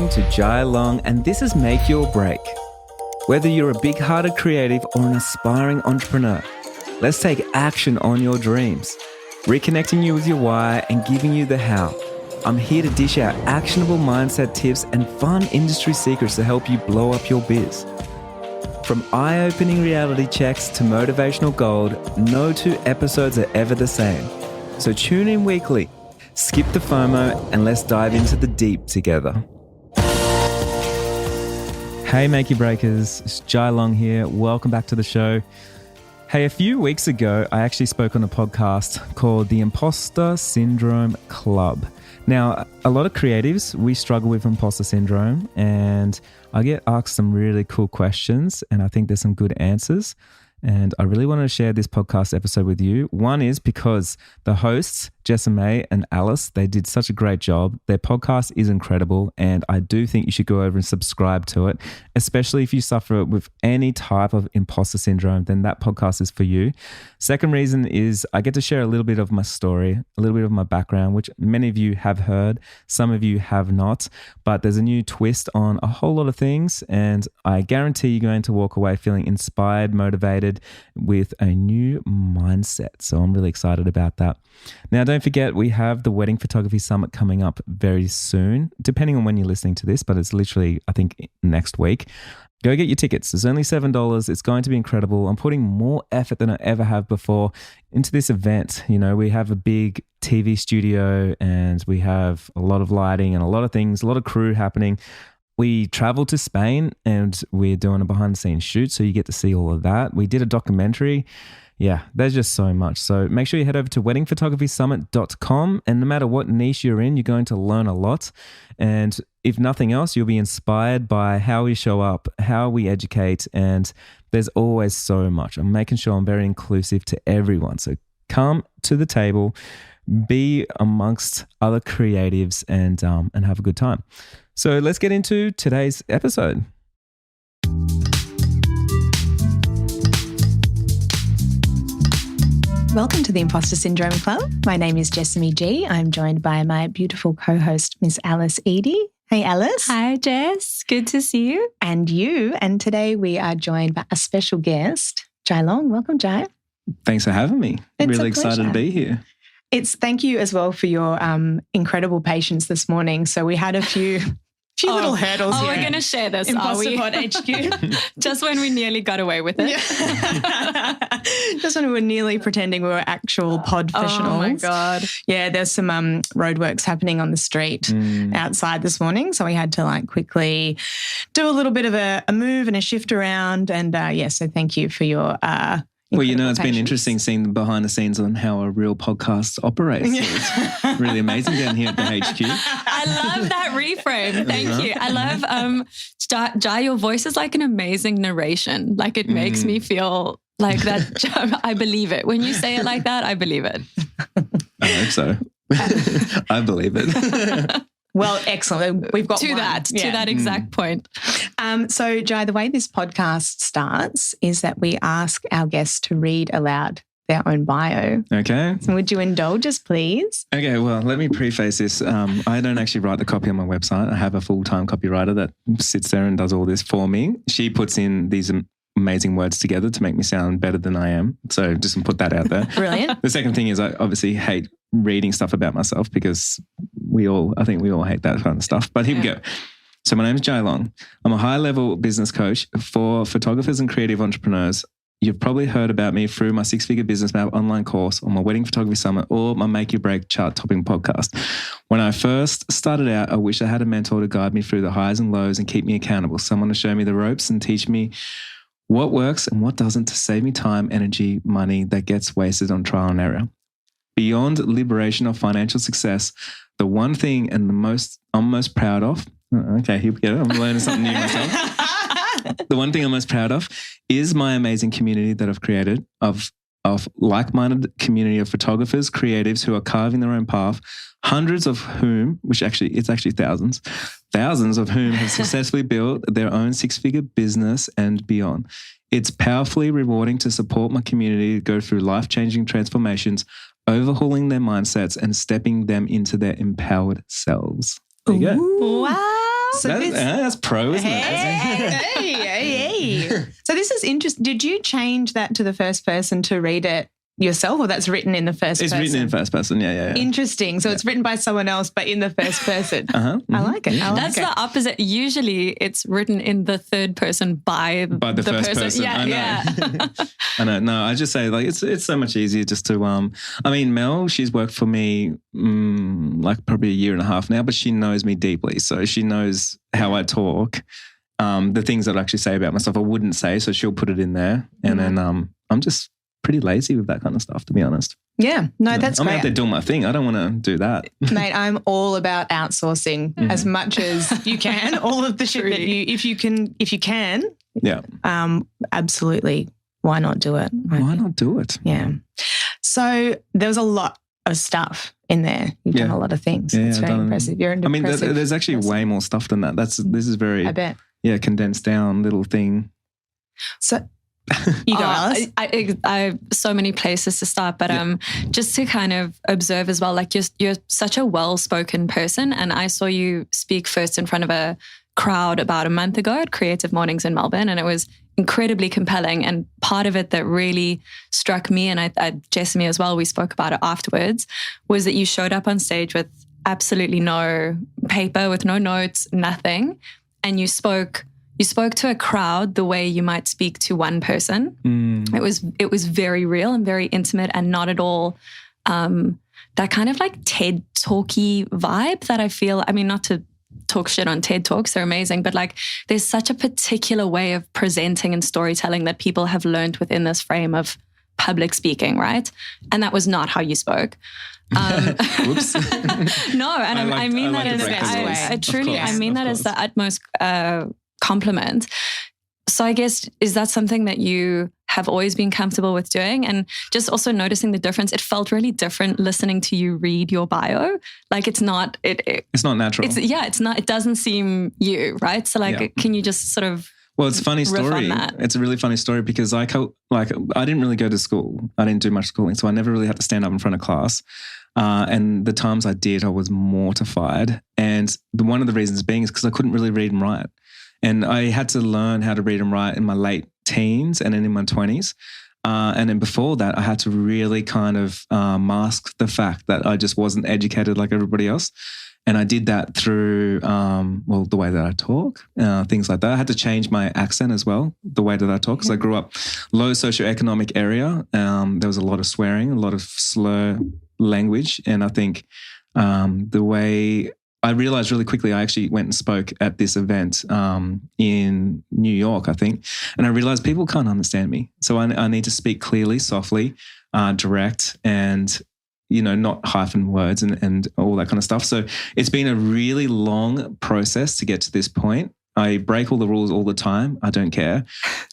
listening to Jai Long, and this is Make Your Break. Whether you're a big-hearted creative or an aspiring entrepreneur, let's take action on your dreams, reconnecting you with your why and giving you the how. I'm here to dish out actionable mindset tips and fun industry secrets to help you blow up your biz. From eye-opening reality checks to motivational gold, no two episodes are ever the same. So tune in weekly, skip the FOMO, and let's dive into the deep together. Hey, Make Your Breakers, it's Jai Long here. Welcome back to the show. Hey, a few weeks ago, I actually spoke on a podcast called the Imposter Syndrome Club. Now, a lot of creatives, we struggle with imposter syndrome, and I get asked some really cool questions, and I think there's some good answers. And I really wanted to share this podcast episode with you. One is because the hosts, Jessamy and Alice, they did such a great job. Their podcast is incredible, and I do think you should go over and subscribe to it, especially if you suffer with any type of imposter syndrome, then that podcast is for you. Second reason is I get to share a little bit of my story, a little bit of my background, which many of you have heard, some of you have not, but there's a new twist on a whole lot of things, and I guarantee you're going to walk away feeling inspired, motivated, with a new mindset. So I'm really excited about that. Now, don't forget, we have the Wedding Photography Summit coming up very soon, depending on when you're listening to this, but it's literally, I think, next week. Go get your tickets. It's only $7. It's going to be incredible. I'm putting more effort than I ever have before into this event. You know, we have a big TV studio and we have a lot of lighting and a lot of things, a lot of crew happening. We traveled to Spain and we're doing a behind the scenes shoot, so you get to see all of that. We did a documentary. Yeah, there's just so much. So make sure you head over to weddingphotographysummit.com, and no matter what niche you're in, you're going to learn a lot. And if nothing else, you'll be inspired by how we show up, how we educate, and there's always so much. I'm making sure I'm very inclusive to everyone. So come to the table, be amongst other creatives, and have a good time. So let's get into today's episode. Welcome to the Imposter Syndrome Club. My name is Jessamy G. I'm joined by my beautiful co-host, Miss Alice Edie. Hey, Alice. Hi, Jess. Good to see you. And you. And today we are joined by a special guest, Jai Long. Welcome, Jai. Thanks for having me. It's really a pleasure. Excited to be here. Thank you as well for your incredible patience this morning. So we had a few little hurdles here. We're going to share this, are we? Pod HQ. Just when we nearly got away with it. Yeah. Just when we were nearly pretending we were actual pod professionals. Oh, my God. Yeah, there's some roadworks happening on the street outside this morning, so we had to quickly do a little bit of a move and a shift around. And, so thank you for your well, you know, it's patience. been interesting seeing the behind the scenes on how a real podcast operates. So it's really amazing down here at the HQ. I love that reframe. Thank you. I love, Jai, your voice is like an amazing narration. Like it makes me feel like that. I believe it. When you say it like that, I believe it. I hope so. I believe it. Well, excellent. We've got to that exact point. So, Jai, the way this podcast starts is that we ask our guests to read aloud their own bio. Okay. So would you indulge us, please? Okay, well, let me preface this. I don't actually write the copy on my website. I have a full-time copywriter that sits there and does all this for me. She puts in these amazing words together to make me sound better than I am. So just put that out there. Brilliant. The second thing is I obviously hate reading stuff about myself because I think we all hate that kind of stuff. But here we go. So my name is Jai Long. I'm a high-level business coach for photographers and creative entrepreneurs. You've probably heard about me through my 6-figure business map online course or my Wedding Photography Summit or my Make Your Break chart-topping podcast. When I first started out, I wish I had a mentor to guide me through the highs and lows and keep me accountable, someone to show me the ropes and teach me what works and what doesn't to save me time, energy, money that gets wasted on trial and error. Beyond liberation of financial success, the one thing and I'm most proud of, okay, here we go, I'm learning something new myself. The one thing I'm most proud of is my amazing community that I've created of like-minded community of photographers, creatives who are carving their own path, hundreds of whom, it's actually thousands of whom have successfully built their own 6-figure business and beyond. It's powerfully rewarding to support my community to go through life-changing transformations, overhauling their mindsets and stepping them into their empowered selves. There you go. Wow. So that's pro, isn't it? Hey. So this is interesting. Did you change that to the first person to read it yourself, or that's written in the first person? It's written in first person, yeah. Interesting. So it's written by someone else, but in the first person. Mm-hmm. I like it. That's the opposite. Usually it's written in the third person by the first person. Yeah. I know. No, I just say like it's so much easier just to I mean, Mel, she's worked for me like probably a year and a half now, but she knows me deeply. So she knows how I talk. The things that I actually say about myself I wouldn't say, so she'll put it in there. And then I'm just pretty lazy with that kind of stuff, to be honest. Yeah, no, that's great. I'm out there doing my thing. I don't want to do that. Mate, I'm all about outsourcing as much as you can. All of the shit that if you can. Yeah. Absolutely. Why not do it? Why not do it? Yeah. So there was a lot of stuff in there. You've done a lot of things. Yeah, it's very impressive. You're I mean, there's actually way more stuff than that. This is very, I bet. Yeah, condensed down little thing. So you go, Alice. I have so many places to start, but just to kind of observe as well, like you're such a well-spoken person, and I saw you speak first in front of a crowd about a month ago at Creative Mornings in Melbourne, and it was incredibly compelling. And part of it that really struck me, and Jessamy as well, we spoke about it afterwards, was that you showed up on stage with absolutely no paper, with no notes, nothing, and you spoke to a crowd the way you might speak to one person. It was very real and very intimate, and not at all that kind of like TED Talky vibe that I feel. I mean, not to talk shit on TED Talks, they're amazing, but like there's such a particular way of presenting and storytelling that people have learned within this frame of public speaking, right? And that was not how you spoke. Whoops. No, and I mean that as I truly, I mean that as the utmost compliment. So I guess, is that something that you have always been comfortable with doing? And just also noticing the difference, it felt really different listening to you read your bio. Like it's not natural. It's not, it doesn't seem you, right? So like, can you just sort of Well, it's a funny story. It's a really funny story because I didn't really go to school. I didn't do much schooling. So I never really had to stand up in front of class. And the times I did, I was mortified. And one of the reasons being is because I couldn't really read and write. And I had to learn how to read and write in my late teens and then in my 20s. And then before that, I had to really kind of mask the fact that I just wasn't educated like everybody else. And I did that through, the way that I talk, things like that. I had to change my accent as well, the way that I talk, because I grew up low socioeconomic area. There was a lot of swearing, a lot of slur language. And I think the way I realized really quickly, I actually went and spoke at this event in New York, I think, and I realized people can't understand me. So I need to speak clearly, softly, direct, and not hyphen words and all that kind of stuff. So it's been a really long process to get to this point. I break all the rules all the time. I don't care.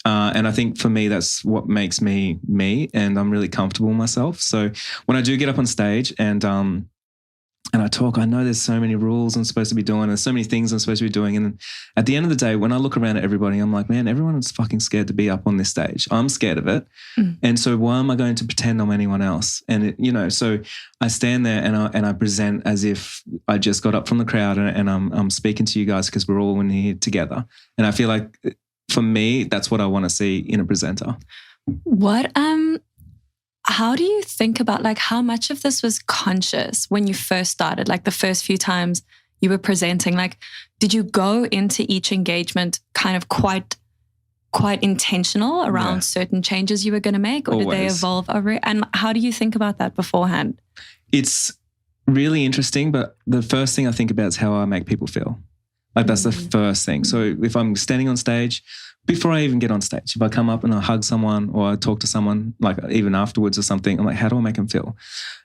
And I think for me, that's what makes me me, and I'm really comfortable with myself. So when I do get up on stage and I talk, I know there's so many rules I'm supposed to be doing. There's so many things I'm supposed to be doing. And at the end of the day, when I look around at everybody, I'm like, man, everyone is fucking scared to be up on this stage. I'm scared of it. And so why am I going to pretend I'm anyone else? And, so I stand there and I present as if I just got up from the crowd and I'm speaking to you guys because we're all in here together. And I feel like for me, that's what I want to see in a presenter. How do you think about like how much of this was conscious when you first started, like the first few times you were presenting? Like, did you go into each engagement kind of quite intentional around certain changes you were going to make, or did they evolve over? And how do you think about that beforehand? It's really interesting, but the first thing I think about is how I make people feel. Like that's the first thing. So if I'm standing on stage, before I even get on stage, if I come up and I hug someone or I talk to someone, like even afterwards or something, I'm like, how do I make them feel?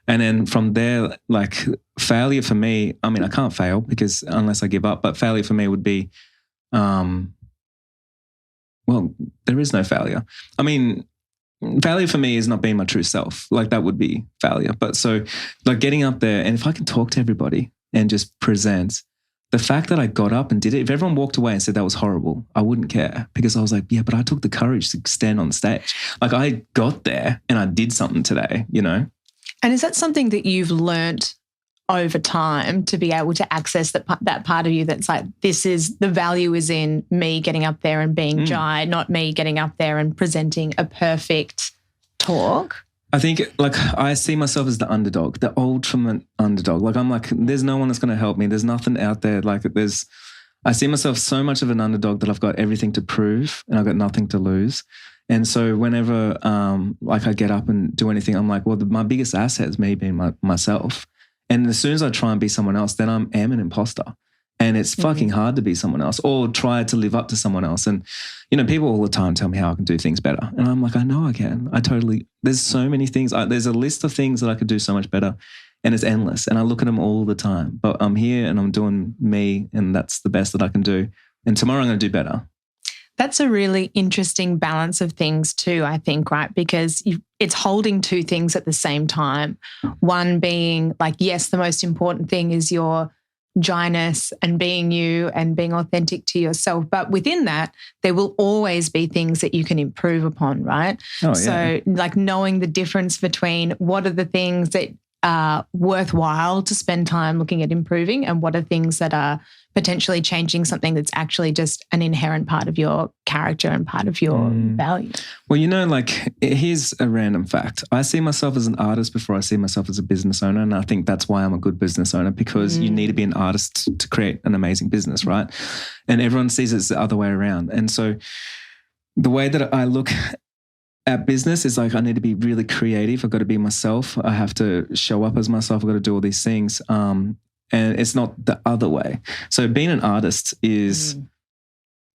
And then from there, like failure for me, I mean, I can't fail because unless I give up, but failure for me would be, there is no failure. I mean, failure for me is not being my true self. Like that would be failure. But so like getting up there, and if I can talk to everybody and just present, the fact that I got up and did it, if everyone walked away and said that was horrible, I wouldn't care, because I was like, yeah, but I took the courage to stand on stage. Like I got there and I did something today, And is that something that you've learnt over time to be able to access that part of you that's like, the value is in me getting up there and being Jai, not me getting up there and presenting a perfect talk? I think I see myself as the underdog, the ultimate underdog. Like I'm like, there's no one that's going to help me. There's nothing out there. I see myself so much of an underdog that I've got everything to prove and I've got nothing to lose. And so whenever I get up and do anything, I'm like, well, my biggest asset is me being myself. And as soon as I try and be someone else, then I am an imposter. And it's fucking hard to be someone else or try to live up to someone else. And, people all the time tell me how I can do things better. And I'm like, I know I can. There's so many things. There's a list of things that I could do so much better and it's endless. And I look at them all the time. But I'm here and I'm doing me and that's the best that I can do. And tomorrow I'm going to do better. That's a really interesting balance of things too, I think, right? Because it's holding two things at the same time. One being like, yes, the most important thing is your Jai-ness and being you and being authentic to yourself. But within that, there will always be things that you can improve upon, right? Oh, yeah. So like knowing the difference between what are the things that are worthwhile to spend time looking at improving and what are things that are potentially changing something that's actually just an inherent part of your character and part of your value. Well, here's a random fact. I see myself as an artist before I see myself as a business owner. And I think that's why I'm a good business owner, because you need to be an artist to create an amazing business, right? And everyone sees it's the other way around. And so the way that I look at business is like, I need to be really creative. I've got to be myself. I have to show up as myself. I've got to do all these things. And it's not the other way. So being an artist is,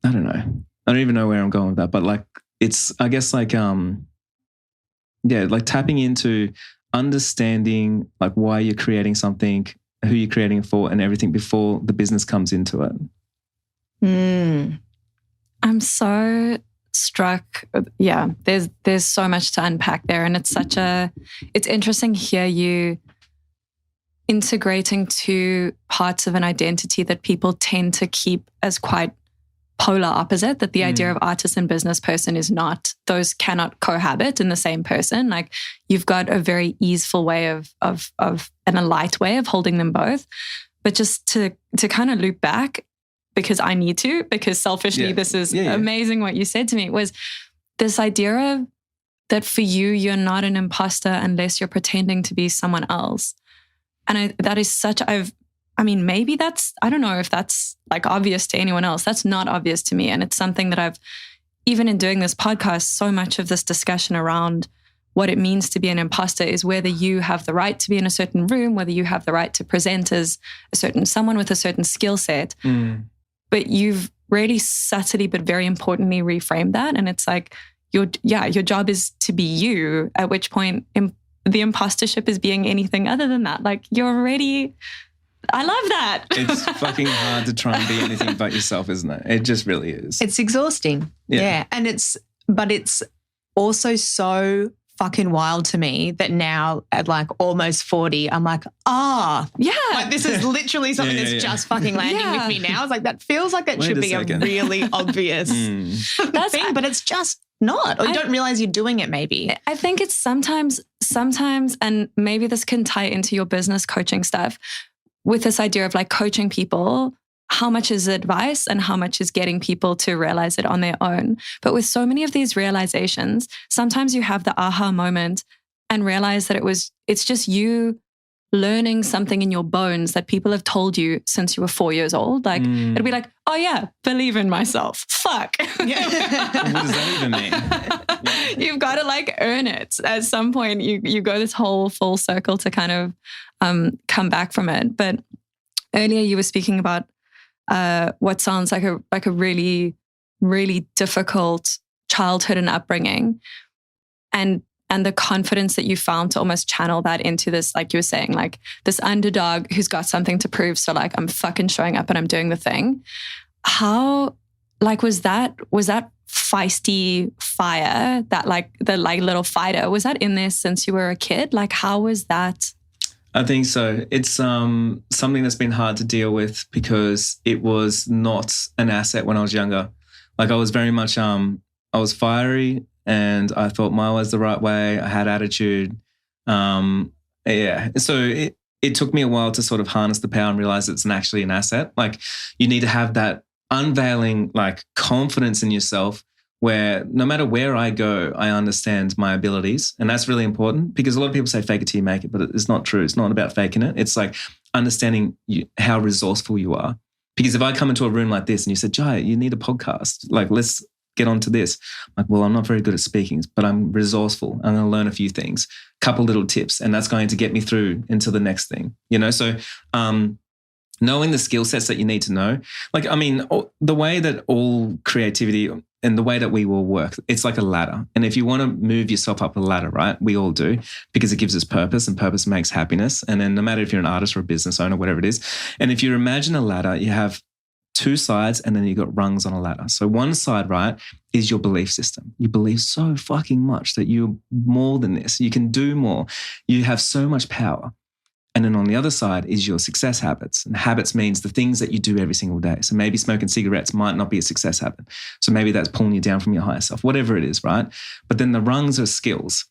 I don't know. I don't even know where I'm going with that, but it's, I guess tapping into understanding why you're creating something, who you're creating it for and everything before the business comes into it. I'm so struck. Yeah, there's so much to unpack there. And it's interesting here you integrating two parts of an identity that people tend to keep as quite polar opposite, that the idea of artist and business person is not, those cannot cohabit in the same person. Like you've got a very easeful way of and a light way of holding them both. But just to kind of loop back, because I need to, because selfishly, this is amazing what you said to me, was this idea of that for you, you're not an imposter unless you're pretending to be someone else. And that is maybe that's, I don't know if that's obvious to anyone else. That's not obvious to me. And it's something that even in doing this podcast, so much of this discussion around what it means to be an imposter is whether you have the right to be in a certain room, whether you have the right to present as someone with a certain skill set. But you've really subtly, but very importantly, reframed that. And it's like, your job is to be you, at which point the impostership is being anything other than that. You're already, I love that. It's fucking hard to try and be anything but yourself, isn't it? It just really is. It's exhausting. Yeah. And it's also so fucking wild to me that now at almost 40, I'm like, this is literally something that's just fucking landing with me now. It's like, that feels like that should be a really obvious thing, but it's just not. Or you don't realize you're doing it maybe. I think it's sometimes, and maybe this can tie into your business coaching stuff, with this idea of coaching people, how much is advice and how much is getting people to realize it on their own. But with so many of these realizations, sometimes you have the aha moment and realize that it's just you learning something in your bones that people have told you since you were 4 years old. It'll be like, oh yeah, believe in myself. Fuck. What does that even mean? You've got to earn it. At some point, you go this whole full circle to kind of come back from it. But earlier you were speaking about what sounds like a really, really difficult childhood and upbringing, and the confidence that you found to almost channel that into this, like you were saying, this underdog who's got something to prove. So I'm fucking showing up and I'm doing the thing. How was that feisty fire, that the little fighter, was that in there since you were a kid? How was that? I think so. It's something that's been hard to deal with because it was not an asset when I was younger. I was very much, I was fiery and I thought my was the right way. I had attitude. So it took me a while to sort of harness the power and realize it's actually an asset. Like you need to have that unveiling like confidence in yourself where no matter where I go, I understand my abilities. And that's really important because a lot of people say fake it till you make it, but it's not true. It's not about faking it. It's like understanding how resourceful you are. Because if I come into a room like this and you said, Jai, you need a podcast, like let's get onto this. I'm like, well, I'm not very good at speaking, but I'm resourceful. I'm going to learn a few things, couple little tips, and that's going to get me through into the next thing, you know? So knowing the skill sets that you need to know, like, I mean, the way that all creativity and the way that we will work, it's like a ladder. And if you want to move yourself up a ladder, right, we all do, because it gives us purpose and purpose makes happiness. And then no matter if you're an artist or a business owner, whatever it is. And if you imagine a ladder, you have two sides and then you've got rungs on a ladder. So one side, right, is your belief system. You believe so fucking much that you're more than this. You can do more. You have so much power. And then on the other side is your success habits. And habits means the things that you do every single day. So maybe smoking cigarettes might not be a success habit. So maybe that's pulling you down from your higher self, whatever it is, right? But then the rungs are skills.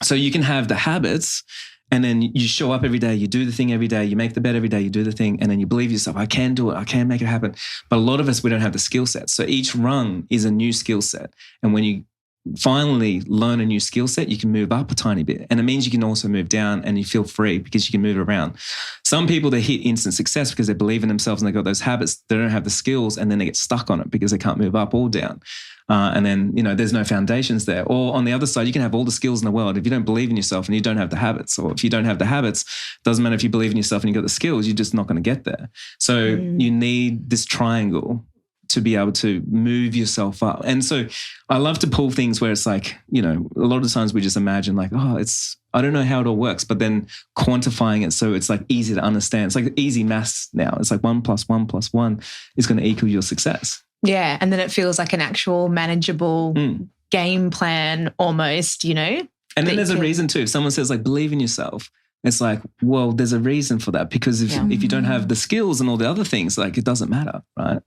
So you can have the habits and then you show up every day, you do the thing every day, you make the bed every day, you do the thing, and then you believe yourself, I can do it, I can make it happen. But a lot of us, we don't have the skill set. So each rung is a new skill set. And when you finally learn a new skill set, you can move up a tiny bit. And it means you can also move down and you feel free because you can move around. Some people, they hit instant success because they believe in themselves and they got those habits. They don't have the skills and then they get stuck on it because they can't move up or down. And then, you know, there's no foundations there. Or on the other side, you can have all the skills in the world. If you don't believe in yourself and you don't have the habits, or if you don't have the habits, doesn't matter if you believe in yourself and you got the skills, you're just not going to get there. So you need this triangle to be able to move yourself up. And so I love to pull things where it's like, you know, a lot of times we just imagine like, oh, I don't know how it all works, but then quantifying it so it's like easy to understand. It's like easy maths now. It's like 1 + 1 + 1 is going to equal your success. Yeah. And then it feels like an actual manageable game plan almost, you know? And then there's a reason too. If someone says like, believe in yourself, it's like, well, there's a reason for that because if you don't have the skills and all the other things, like it doesn't matter, right?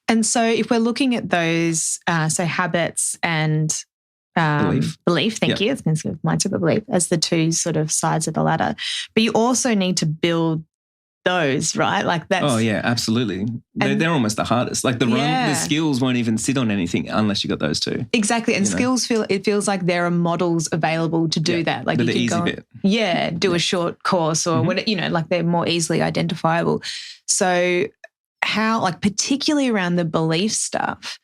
And so if we're looking at those, so habits and belief, thank you. It's mindset and belief as the two sort of sides of the ladder. But you also need to build those, right? Like that's... Oh, yeah, absolutely. They're almost the hardest. Like the skills won't even sit on anything unless you got those two. Exactly. And skills feels like there are models available to do that. Like you can the easy go bit. Do a short course or what, you know, like they're more easily identifiable. So how, like particularly around the belief stuff,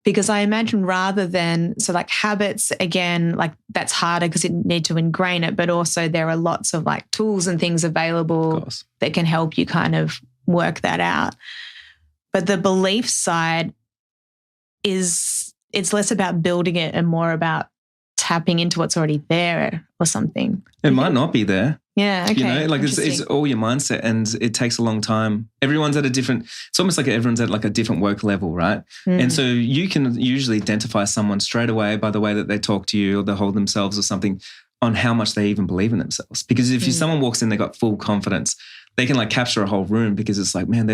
because I imagine rather than, so like habits, again, like that's harder because you need to ingrain it, but also there are lots of like tools and things available that can help you kind of work that out. But the belief side it's less about building it and more about tapping into what's already there or something. It might not be there. Yeah, okay. You know, like it's all your mindset and it takes a long time. Everyone's at it's almost like everyone's at like a different work level, right? And so you can usually identify someone straight away by the way that they talk to you or they hold themselves or something on how much they even believe in themselves. Because if someone walks in, they got full confidence, they can like capture a whole room because it's like, man,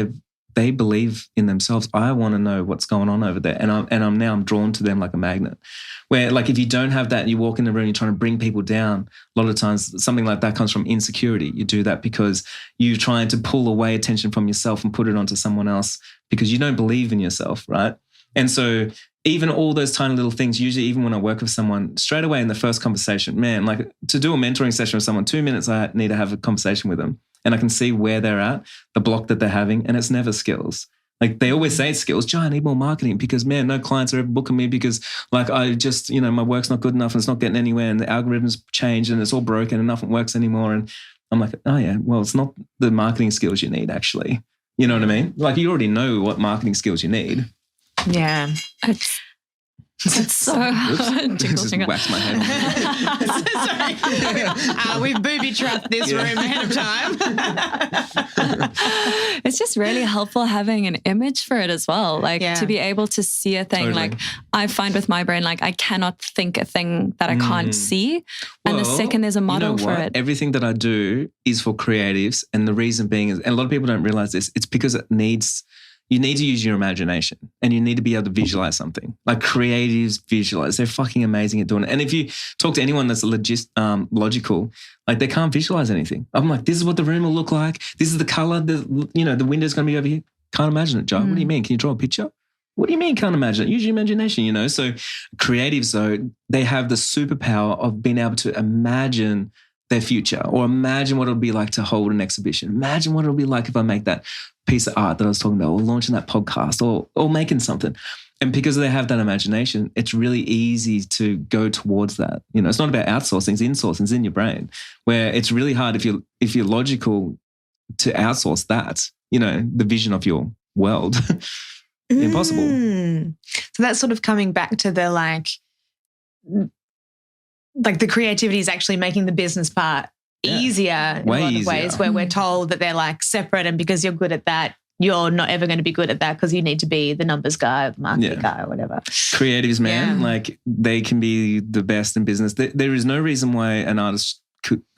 they believe in themselves. I want to know what's going on over there. And I'm drawn to them like a magnet. Where like if you don't have that and you walk in the room, you're trying to bring people down, a lot of times something like that comes from insecurity. You do that because you're trying to pull away attention from yourself and put it onto someone else because you don't believe in yourself, right? And so even all those tiny little things, usually even when I work with someone, straight away in the first conversation, man, like to do a mentoring session with someone, 2 minutes I need to have a conversation with them. And I can see where they're at, the block that they're having, and it's never skills. Like they always say it's skills. Jai, I need more marketing because, man, no clients are ever booking me because like I just, you know, my work's not good enough and it's not getting anywhere and the algorithms change and it's all broken and nothing works anymore. And I'm like, oh yeah, well, it's not the marketing skills you need actually. You know what I mean? Like you already know what marketing skills you need. Yeah. It's so hard. Just wax my head. Sorry. We've booby-trapped this room ahead of time. It's just really helpful having an image for it as well. Like to be able to see a thing. Like I find with my brain, like I cannot think a thing that I can't see. And the second there's a model for it. Everything that I do is for creatives. And the reason being is, and a lot of people don't realize this, it's because it needs you need to use your imagination and you need to be able to visualize something. Like creatives visualize. They're fucking amazing at doing it. And if you talk to anyone that's logical, like they can't visualize anything. I'm like, this is what the room will look like. This is the color. The window's going to be over here. Can't imagine it, Joe. What do you mean? Can you draw a picture? What do you mean can't imagine it? Use your imagination, So creatives, though, they have the superpower of being able to imagine their future or imagine what it'll be like to hold an exhibition. Imagine what it'll be like if I make that piece of art that I was talking about or launching that podcast or making something. And because they have that imagination, it's really easy to go towards that. It's not about outsourcing, it's insourcing, it's in your brain, where it's really hard if you're logical to outsource that, the vision of your world. Impossible. So that's sort of coming back to the like the creativity is actually making the business part easier in a lot of ways, where we're told that they're like separate, and because you're good at that, you're not ever going to be good at that because you need to be the numbers guy or the marketing guy or whatever. Creatives, man, like they can be the best in business. There is no reason why an artist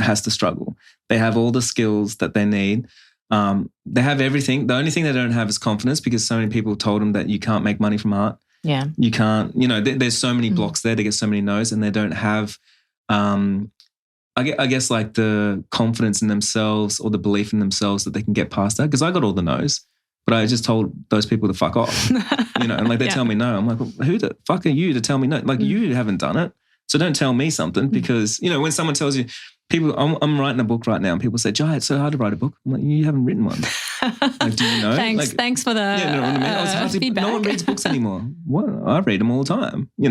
has to struggle. They have all the skills that they need. They have everything. The only thing they don't have is confidence, because so many people told them that you can't make money from art. Yeah. You can't, there's so many blocks there. They get so many no's and they don't have, I guess like the confidence in themselves or the belief in themselves that they can get past that. Because I got all the no's, but I just told those people to fuck off, and like they tell me no. I'm like, well, who the fuck are you to tell me no? Like you haven't done it. So don't tell me something, because, when someone tells you, I'm writing a book right now and people say, Jai, it's so hard to write a book. I'm like, you haven't written one. Like, do you know? Thanks for the feedback. No one reads books anymore. What? I read them all the time, you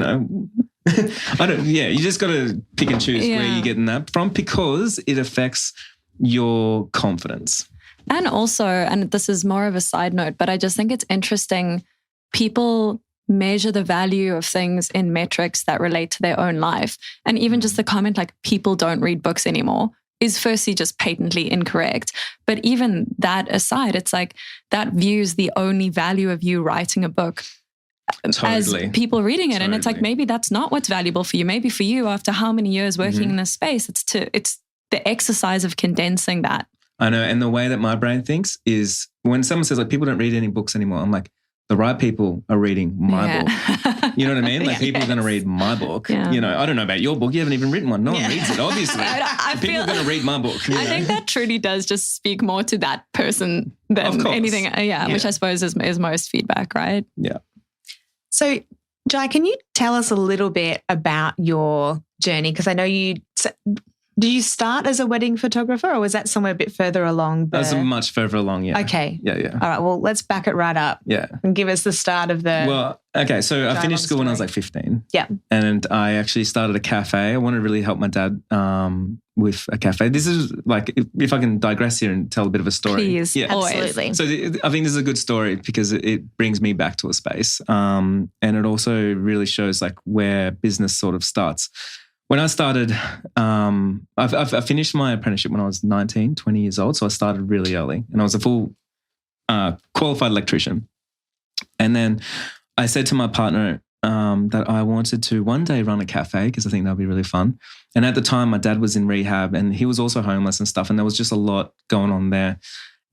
just got to pick and choose where you're getting that from, because it affects your confidence. And also, and this is more of a side note, but I just think it's interesting, people measure the value of things in metrics that relate to their own life. And even just the comment like people don't read books anymore is firstly just patently incorrect. But even that aside, it's like that views the only value of you writing a book as people reading it. And it's like, maybe that's not what's valuable for you. Maybe for you, after how many years working in this space, it's the exercise of condensing that. I know. And the way that my brain thinks is when someone says like people don't read any books anymore, I'm like, the right people are reading my book. You know what I mean? Like people are going to read my book. Yeah. I don't know about your book. You haven't even written one. No one reads it, obviously. People are going to read my book. I think that truly does just speak more to that person than anything. Which I suppose is most feedback, right? Yeah. So, Jai, can you tell us a little bit about your journey? Because I know did you start as a wedding photographer, or was that somewhere a bit further along? That was much further along, yeah. Okay. Yeah. All right, well, let's back it right up. Yeah. And give us the start of the... Well, okay, so I finished school when I was like 15. Yeah. And I actually started a cafe. I wanted to really help my dad with a cafe. This is like, if I can digress here and tell a bit of a story. Please, absolutely. So I think this is a good story because it brings me back to a space. And it also really shows like where business sort of starts. When I started, I finished my apprenticeship when I was 19, 20 years old. So I started really early and I was a full qualified electrician. And then I said to my partner that I wanted to one day run a cafe because I think that'd be really fun. And at the time, my dad was in rehab and he was also homeless and stuff. And there was just a lot going on there.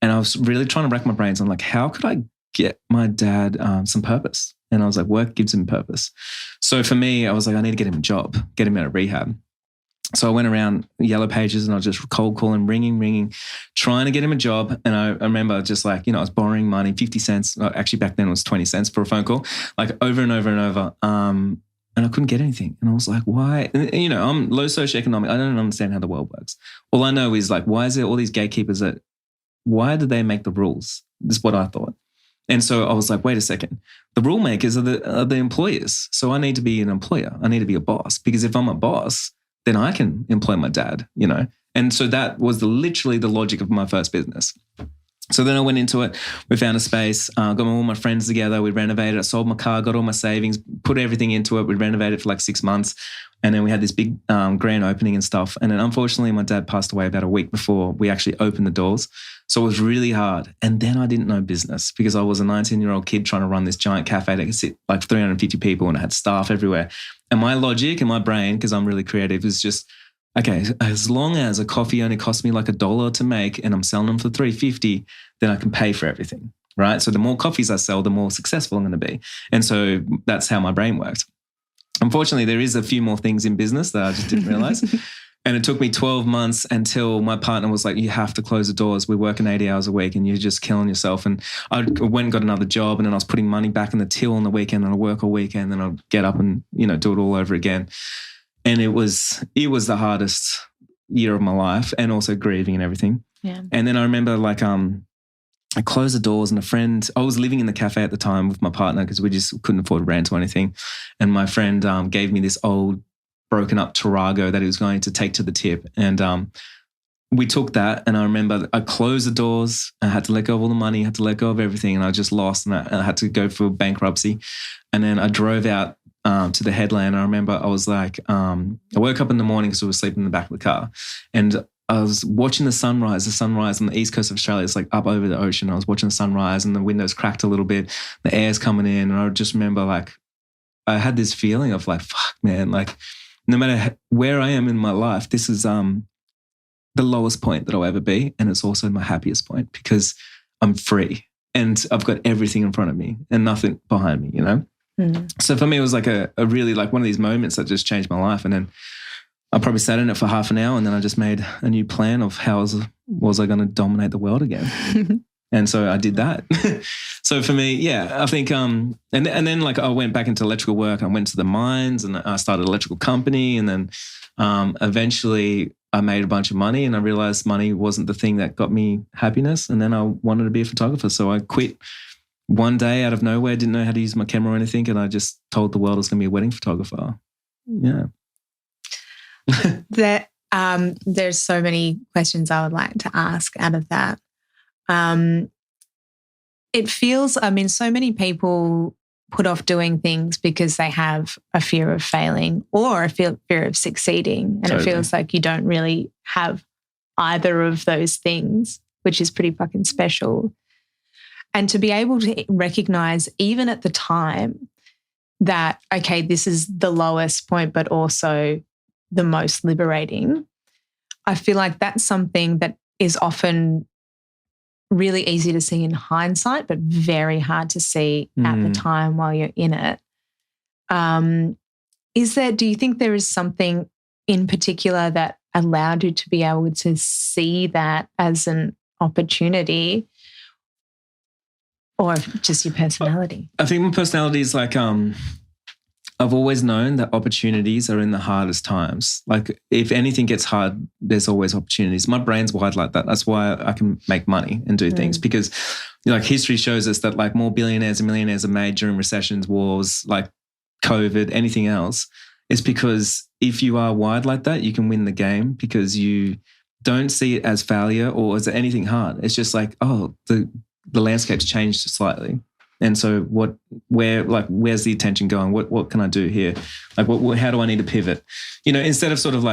And I was really trying to rack my brains on like, how could I get my dad some purpose? And I was like, work gives him purpose. So for me, I was like, I need to get him a job, get him out of rehab. So I went around Yellow Pages and I was just cold calling, ringing, trying to get him a job. And I remember just like, I was borrowing money, 50 cents. Actually, back then it was 20 cents for a phone call, like over and over and over. And I couldn't get anything. And I was like, why? And, I'm low socioeconomic. I don't understand how the world works. All I know is like, why is there all these gatekeepers why did they make the rules? This is what I thought. And so I was like, wait a second, the rule makers are the employers. So I need to be an employer. I need to be a boss, because if I'm a boss, then I can employ my dad, And so that was literally the logic of my first business. So then I went into it. We found a space, got all my friends together. We renovated. I sold my car, got all my savings, put everything into it. We renovated for like 6 months. And then we had this big grand opening and stuff. And then unfortunately, my dad passed away about a week before we actually opened the doors. So it was really hard. And then I didn't know business because I was a 19-year-old kid trying to run this giant cafe that could sit like 350 people and it had staff everywhere. And my logic and my brain, because I'm really creative, is just, okay, as long as a coffee only costs me like $1 to make and I'm selling them for $3.50, then I can pay for everything. right? So the more coffees I sell, the more successful I'm going to be. And so that's how my brain works. Unfortunately, there is a few more things in business that I just didn't realize. And it took me 12 months until my partner was like, you have to close the doors. We're working 80 hours a week and you're just killing yourself. And I went and got another job, and then I was putting money back in the till on the weekend, and I'd work all weekend, and I'd get up and, do it all over again. And it was the hardest year of my life, and also grieving and everything. Yeah. And then I remember I closed the doors, and I was living in the cafe at the time with my partner because we just couldn't afford rent or anything. And my friend gave me this old broken up Tarago that he was going to take to the tip. And we took that, and I remember I closed the doors. I had to let go of all the money, had to let go of everything, and I just lost, and I had to go for bankruptcy. And then I drove out to the headland. I remember I was like, I woke up in the morning because I was sleeping in the back of the car, and I was watching the sunrise on the east coast of Australia. It's like up over the ocean. I was watching the sunrise, and the windows cracked a little bit. The air's coming in, and I just remember I had this feeling of fuck, man, no matter where I am in my life, this is the lowest point that I'll ever be. And it's also my happiest point because I'm free and I've got everything in front of me and nothing behind me, So for me, it was a really one of these moments that just changed my life. And then I probably sat in it for half an hour, and then I just made a new plan of how was I going to dominate the world again. And so I did that. So for me, I think, and then I went back into electrical work. I went to the mines, and I started an electrical company. And then eventually I made a bunch of money, and I realized money wasn't the thing that got me happiness. And then I wanted to be a photographer. So I quit one day out of nowhere, didn't know how to use my camera or anything. And I just told the world I was going to be a wedding photographer. Yeah. There's so many questions I would like to ask out of that. It feels, so many people put off doing things because they have a fear of failing or a fear of succeeding. And Totally. It feels like you don't really have either of those things, which is pretty fucking special. And to be able to recognize, even at the time, that, okay, this is the lowest point, but also the most liberating. I feel like that's something that is often really easy to see in hindsight, but very hard to see at the time while you're in it. Do you think there is something in particular that allowed you to be able to see that as an opportunity, or just your personality? I think my personality is I've always known that opportunities are in the hardest times. If anything gets hard, there's always opportunities. My brain's wired like that. That's why I can make money and do things, because history shows us that more billionaires and millionaires are made during recessions, wars, COVID, anything else. It's because if you are wired like that, you can win the game because you don't see it as failure or as anything hard. It's just the landscape's changed slightly. And so where's the attention going? What can I do here? How do I need to pivot? Instead of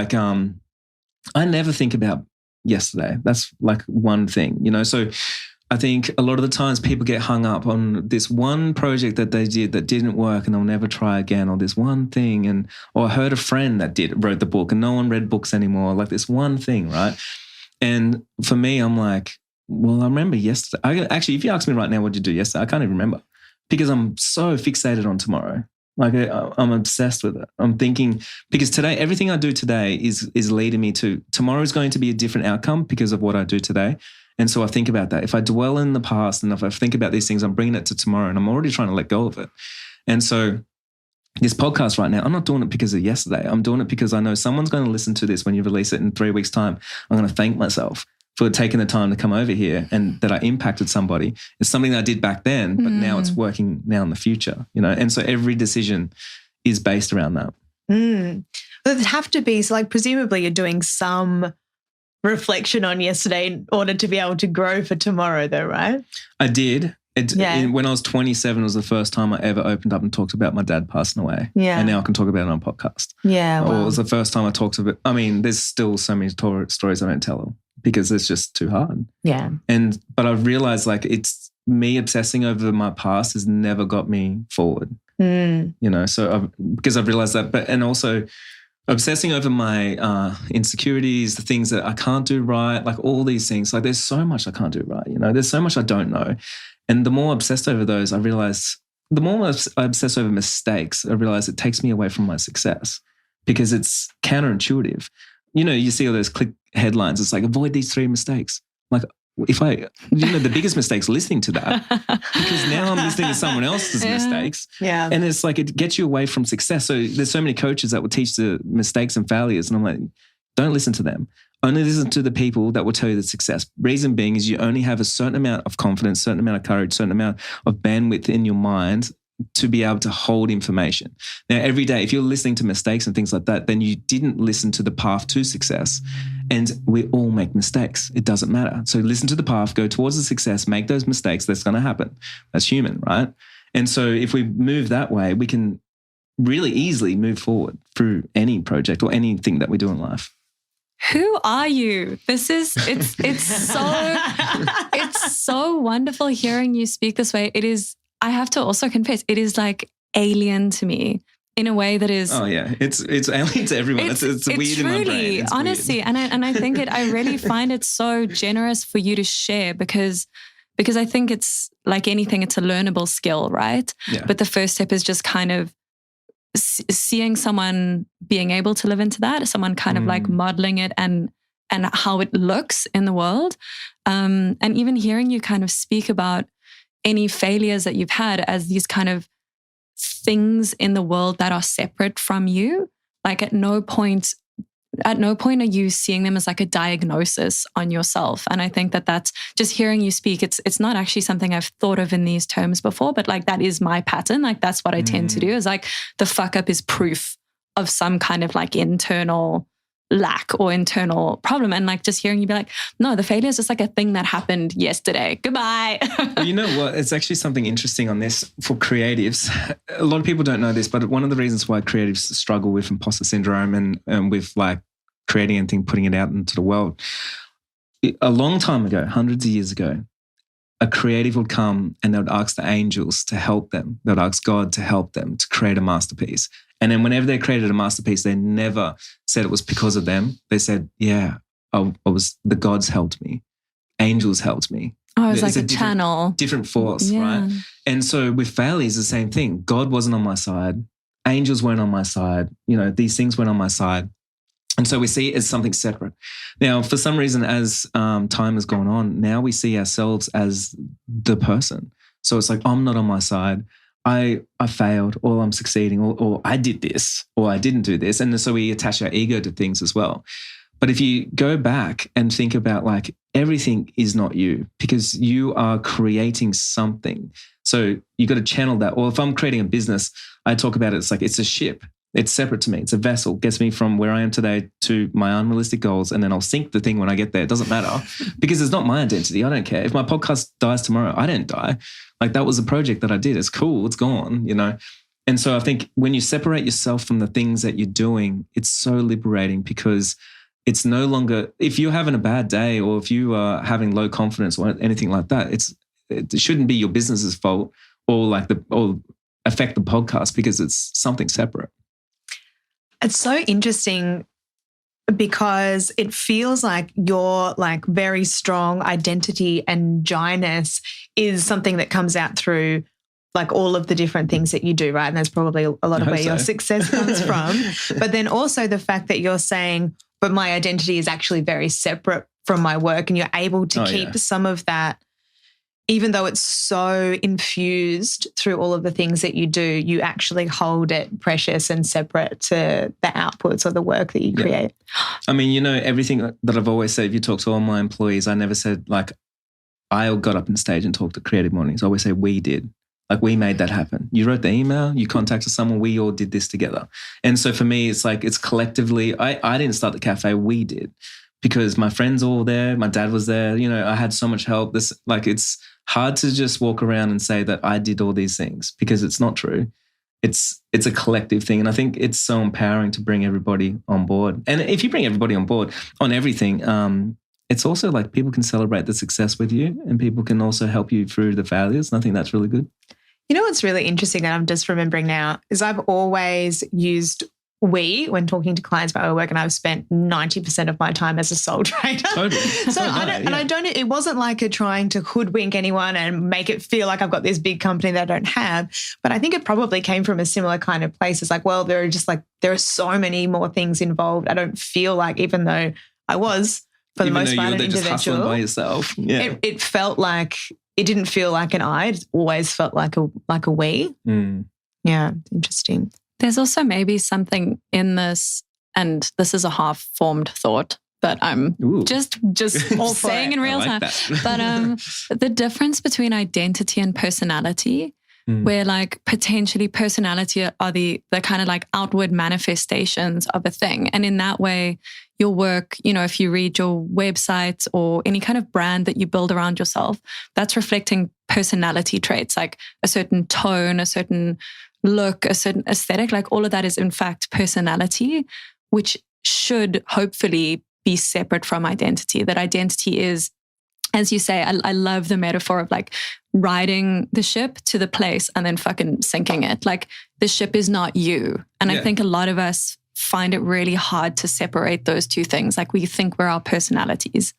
I never think about yesterday. That's one thing, So I think a lot of the times people get hung up on this one project that they did that didn't work and they'll never try again, or this one thing. Or I heard a friend that wrote the book and no one read books anymore. This one thing, right? And for me, I'm well, I remember yesterday. Actually, if you ask me right now what did you do yesterday, I can't even remember because I'm so fixated on tomorrow. I'm obsessed with it. I'm thinking, because today, everything I do today is leading me to tomorrow is going to be a different outcome because of what I do today. And so I think about that. If I dwell in the past and if I think about these things, I'm bringing it to tomorrow, and I'm already trying to let go of it. And so this podcast right now, I'm not doing it because of yesterday. I'm doing it because I know someone's going to listen to this when you release it in 3 weeks' time. I'm going to thank myself for taking the time to come over here and that I impacted somebody. It's something that I did back then, but now it's working now in the future, And so every decision is based around that. But it'd have to be, presumably you're doing some reflection on yesterday in order to be able to grow for tomorrow though, right? I did. When I was 27, it was the first time I ever opened up and talked about my dad passing away. Yeah. And now I can talk about it on a podcast. Yeah. Wow. Or it was the first time I talked about it. There's still so many stories I don't tell because it's just too hard. Yeah. But I've realized it's me obsessing over my past has never got me forward. So because I've realized that, and also obsessing over my insecurities, the things that I can't do right, all these things, there's so much I can't do right, there's so much I don't know. And the more obsessed over those, I realized the more I obsess over mistakes, I realize it takes me away from my success because it's counterintuitive. You know, you see all those click headlines. It's like, avoid these 3 mistakes. Like, the biggest mistake's listening to that because now I'm listening to someone else's mistakes. Yeah. And it's like, it gets you away from success. So there's so many coaches that will teach the mistakes and failures. And I'm like, don't listen to them. Only listen to the people that will tell you the success. Reason being is you only have a certain amount of confidence, certain amount of courage, certain amount of bandwidth in your mind to be able to hold information. Now, every day, if you're listening to mistakes and things like that, then you didn't listen to the path to success. And we all make mistakes. It doesn't matter. So listen to the path, go towards the success, make those mistakes. That's going to happen. That's human, right? And so if we move that way, we can really easily move forward through any project or anything that we do in life. Who are you? It's so wonderful hearing you speak this way. It is, I have to also confess, it is like alien to me in a way that is. Oh yeah, it's alien to everyone. It's weird in my brain. It's honestly, weird. and I think I really find it so generous for you to share because I think it's like anything, it's a learnable skill, right? Yeah. But the first step is just kind of seeing someone being able to live into that, someone kind of like modeling it and how it looks in the world. And even hearing you kind of speak about any failures that you've had as these kind of things in the world that are separate from you. Like at no point are you seeing them as like a diagnosis on yourself. And I think that that's just hearing you speak. It's not actually something I've thought of in these terms before, but like that is my pattern. Like that's what I tend to do is like the fuck up is proof of some kind of like internal lack or internal problem. And like just hearing you be like, no, the failure is just like a thing that happened yesterday. Goodbye. Well, you know what? It's actually something interesting on this for creatives. A lot of people don't know this, but one of the reasons why creatives struggle with imposter syndrome and with like creating anything, putting it out into the world. A long time ago, hundreds of years ago, a creative would come and they would ask the angels to help them. They would ask God to help them to create a masterpiece. And then whenever they created a masterpiece, they never said it was because of them. They said, yeah, the gods helped me. Angels helped me. Oh, it was like a channel. Different force, right? And so with failures, the same thing. God wasn't on my side. Angels weren't on my side. You know, these things weren't on my side. And so we see it as something separate. Now, for some reason, as time has gone on, now we see ourselves as the person. So it's like, I'm not on my side. I failed, or I'm succeeding, or I did this, or I didn't do this. And so we attach our ego to things as well. But if you go back and think about like everything is not you because you are creating something. So you got to channel that. Or if I'm creating a business, I talk about it. It's like it's a ship. It's separate to me. It's a vessel. Gets me from where I am today to my unrealistic goals. And then I'll sink the thing when I get there. It doesn't matter because it's not my identity. I don't care. If my podcast dies tomorrow, I don't die. Like that was a project that I did. It's cool. It's gone, you know? And so I think when you separate yourself from the things that you're doing, it's so liberating because it's no longer, if you're having a bad day or if you are having low confidence or anything like that, it shouldn't be your business's fault or affect the podcast because it's something separate. It's so interesting because it feels like your like very strong identity and gyness is something that comes out through like all of the different things that you do, right? And that's probably a lot of where your success comes from. But then also the fact that you're saying, but my identity is actually very separate from my work and you're able to keep some of that, even though it's so infused through all of the things that you do, you actually hold it precious and separate to the outputs or the work that you create. I mean, you know, everything that I've always said, if you talk to all my employees, I never said like, I got up on stage and talked at Creative Mornings. I always say we did. Like we made that happen. You wrote the email, you contacted someone, we all did this together. And so for me, it's like, it's collectively, I didn't start the cafe, we did. Because my friends all there, my dad was there, you know, I had so much help. It's hard to just walk around and say that I did all these things because it's not true. It's a collective thing. And I think it's so empowering to bring everybody on board. And if you bring everybody on board on everything, it's also like people can celebrate the success with you and people can also help you through the failures. And I think that's really good. You know what's really interesting that I'm just remembering now is I've always used when talking to clients about my work, and I've spent 90% of my time as a sole trader. Totally. So it wasn't like trying to hoodwink anyone and make it feel like I've got this big company that I don't have. But I think it probably came from a similar kind of place. It's like, well, there are so many more things involved. I don't feel like, even though I was for the most part an individual, just hustling by yourself. Yeah. It felt like, it didn't feel like an I. It always felt like a we. Mm. Yeah, interesting. There's also maybe something in this, and this is a half-formed thought, but I'm just all saying in real time. But the difference between identity and personality, where like potentially personality are the kind of like outward manifestations of a thing. And in that way, your work, if you read your website or any kind of brand that you build around yourself, that's reflecting personality traits, like a certain tone, a certain look, a certain aesthetic, like all of that is in fact personality, which should hopefully be separate from identity. That identity is, as you say, I love the metaphor of like riding the ship to the place and then fucking sinking it. Like the ship is not you. And I think a lot of us find it really hard to separate those two things. Like we think we're our personalities.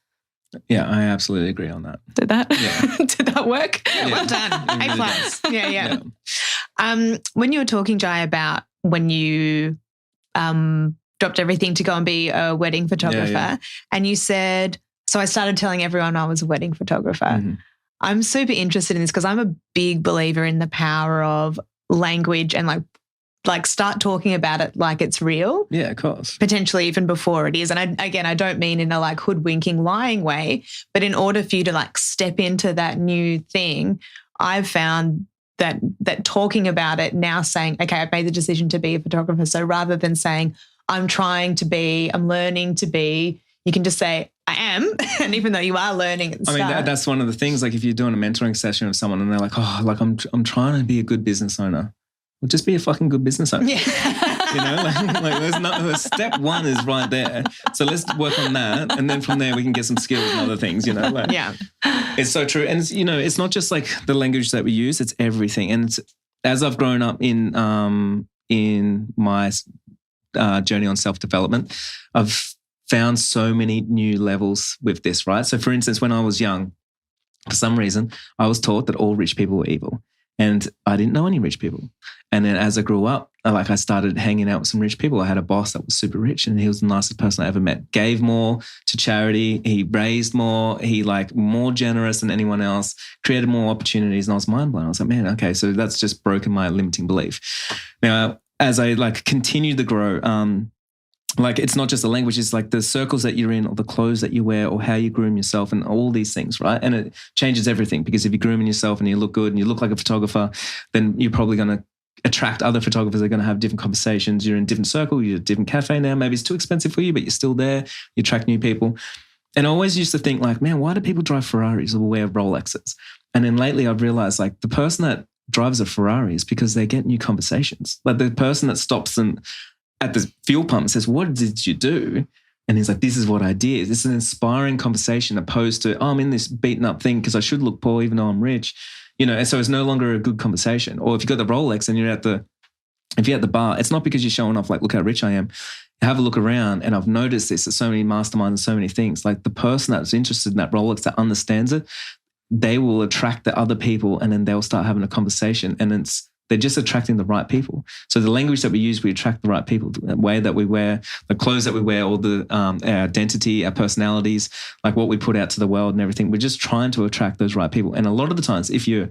Yeah, I absolutely agree on that. Did that work? Yeah, well done. A+. Yeah. When you were talking, Jai, about when you dropped everything to go and be a wedding photographer, and you said, so I started telling everyone I was a wedding photographer. Mm-hmm. I'm super interested in this because I'm a big believer in the power of language and like start talking about it like it's real. Yeah, of course. Potentially even before it is. And I don't mean in a like hoodwinking, lying way, but in order for you to like step into that new thing, I've found that talking about it, now saying, okay, I've made the decision to be a photographer. So rather than saying, I'm learning to be, you can just say, I am. And even though you are learning at the start. I mean, that's one of the things, like if you're doing a mentoring session with someone and they're like, oh, like I'm trying to be a good business owner. Well, just be a fucking good business owner. Yeah. Like step one is right there. So let's work on that. And then from there we can get some skills and other things, Yeah. It's so true. And it's not just like the language that we use, it's everything. And as I've grown up in my journey on self-development, I've found so many new levels with this, right? So for instance, when I was young, for some reason, I was taught that all rich people were evil. And I didn't know any rich people. And then as I grew up, I started hanging out with some rich people. I had a boss that was super rich and he was the nicest person I ever met. Gave more to charity. He raised more. He more generous than anyone else, created more opportunities. And I was mind blown. I was like, man, okay, so that's just broken my limiting belief. Now, as I continued to grow, it's not just the language, it's like the circles that you're in or the clothes that you wear or how you groom yourself and all these things, right? And it changes everything because if you're grooming yourself and you look good and you look like a photographer, then you're probably going to attract other photographers. They're going to have different conversations. You're in a different circle. You're in a different cafe now. Maybe it's too expensive for you, but you're still there. You attract new people. And I always used to think man, why do people drive Ferraris or wear Rolexes? And then lately I've realized the person that drives a Ferrari is because they get new conversations. Like the person that stops them at the fuel pump and says, what did you do? And he's like, this is what I did. It's an inspiring conversation opposed to, I'm in this beaten up thing because I should look poor even though I'm rich. And so it's no longer a good conversation. Or if you've got the Rolex and you're at the bar, it's not because you're showing off look how rich I am. Have a look around and I've noticed this. There's so many masterminds and so many things. Like the person that's interested in that Rolex, that understands it, they will attract the other people and then they'll start having a conversation and they're just attracting the right people. So the language that we use, we attract the right people. The way that we wear, the clothes that we wear, all the our identity, our personalities, like what we put out to the world and everything. We're just trying to attract those right people. And a lot of the times, if you're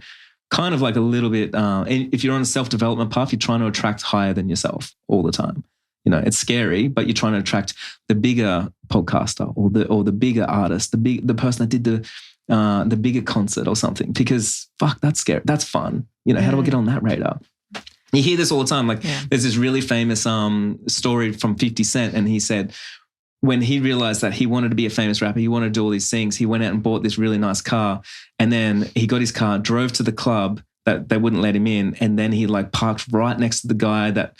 kind of a little bit, if you're on a self-development path, you're trying to attract higher than yourself all the time. It's scary, but you're trying to attract the bigger podcaster or the bigger artist, the person that did the bigger concert or something, because fuck, that's scary. That's fun. How do I get on that radar? You hear this all the time. There's this really famous story from 50 Cent. And he said, when he realized that he wanted to be a famous rapper, he wanted to do all these things, he went out and bought this really nice car. And then he got his car, drove to the club that they wouldn't let him in. And then he parked right next to the guy that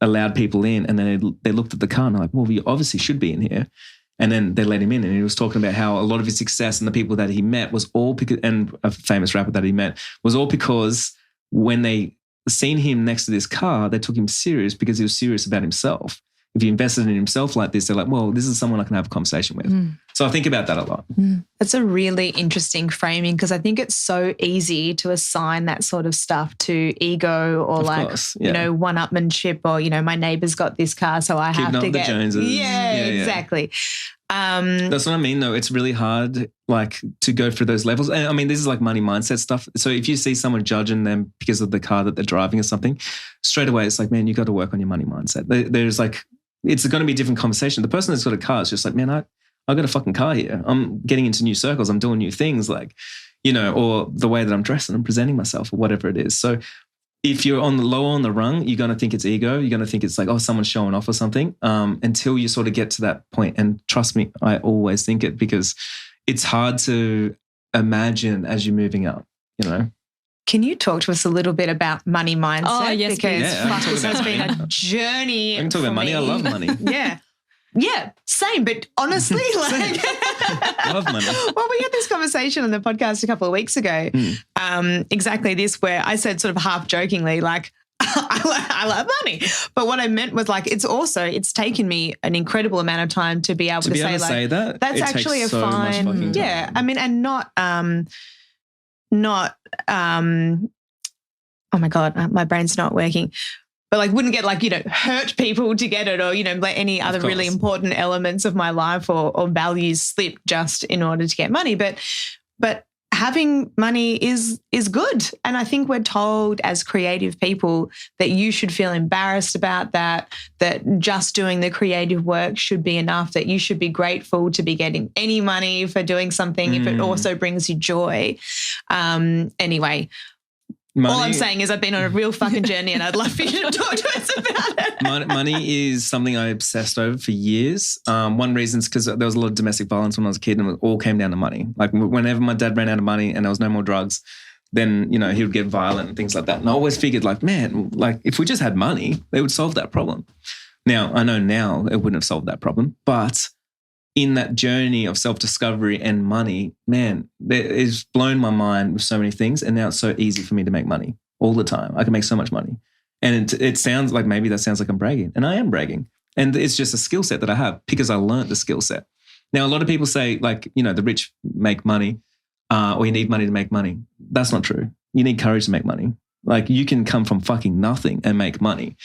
allowed people in. And then they looked at the car and they're like, well, we obviously should be in here. And then they let him in and he was talking about how a lot of his success and the people that he met was all because, and a famous rapper that he met was all because when they seen him next to this car, they took him serious because he was serious about himself. If you invested in himself like this, they're like, well, this is someone I can have a conversation with. So I think about that a lot. That's a really interesting framing because I think it's so easy to assign that sort of stuff to ego or you know, one-upmanship or, you know, my neighbour's got this car so I have to get. The Joneses. Yeah, exactly. That's what I mean though. It's really hard like to go through those levels. And I mean, this is like money mindset stuff. So if you see someone judging them because of the car that they're driving or something, straight away it's like, man, you got to work on your money mindset. There's like, it's going to be a different conversation. The person that's got a car is just like, man, I got a fucking car here. I'm getting into new circles. I'm doing new things like, you know, or the way that I'm dressed and I'm presenting myself or whatever it is. So if you're on the low on the rung, you're going to think it's ego. You're going to think it's like, oh, someone's showing off or something until you sort of get to that point. And trust me, I always think it because it's hard to imagine as you're moving up, you know. Can you talk to us a little bit about money mindset? Oh, yes, because this has been money. a journey. I can talk about money. I love money. Yeah, same. But honestly, like, I love money. Well, we had this conversation on the podcast a couple of weeks ago. Exactly this, where I said sort of half jokingly, like, I love money. But what I meant was like, it's taken me an incredible amount of time to be able to say that. That's actually a fine. Yeah. I mean, and not oh my God, my brain's not working. But like wouldn't get like, you know, hurt people to get it or, you know, let any other really important elements of my life or values slip just in order to get money. But having money is good. And I think we're told as creative people that you should feel embarrassed about that just doing the creative work should be enough, that you should be grateful to be getting any money for doing something if it also brings you joy. Anyway, all I'm saying is I've been on a real fucking journey and I'd love for you to talk to us about it. Money is something I obsessed over for years. One reason is because there was a lot of domestic violence when I was a kid and it all came down to money. Like whenever my dad ran out of money and there was no more drugs, then, you know, he would get violent and things like that. And I always figured like, man, like if we just had money, they would solve that problem. Now, I know now it wouldn't have solved that problem, but in that journey of self-discovery and money, man, it's blown my mind with so many things. And now it's so easy for me to make money all the time. I can make so much money. And it sounds like maybe that sounds like I'm bragging. And I am bragging. And it's just a skill set that I have because I learned the skill set. Now, a lot of people say like, you know, the rich make money or you need money to make money. That's not true. You need courage to make money. Like you can come from fucking nothing and make money.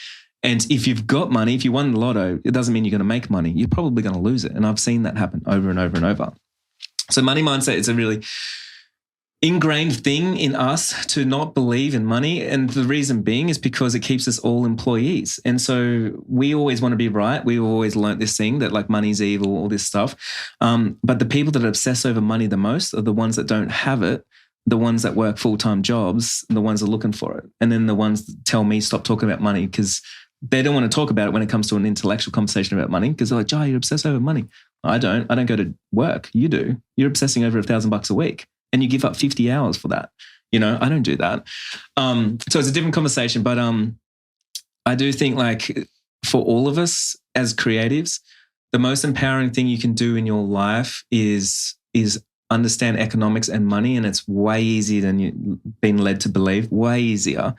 And if you've got money, if you won the lotto, it doesn't mean you're going to make money. You're probably going to lose it. And I've seen that happen over and over and over. So money mindset is a really ingrained thing in us to not believe in money. And the reason being is because it keeps us all employees. And so we always want to be right. We always learnt this thing that like money's evil, all this stuff. But the people that obsess over money the most are the ones that don't have it, the ones that work full-time jobs, the ones that are looking for it. And then the ones that tell me stop talking about money because they don't want to talk about it when it comes to an intellectual conversation about money because they're like, Jai, you're obsessed over money. I don't go to work. You do. You're obsessing over $1,000 a week and you give up 50 hours for that. You know, I don't do that. So it's a different conversation, but I do think like for all of us as creatives, the most empowering thing you can do in your life is understand economics and money. And it's way easier than you've been led to believe, way easier.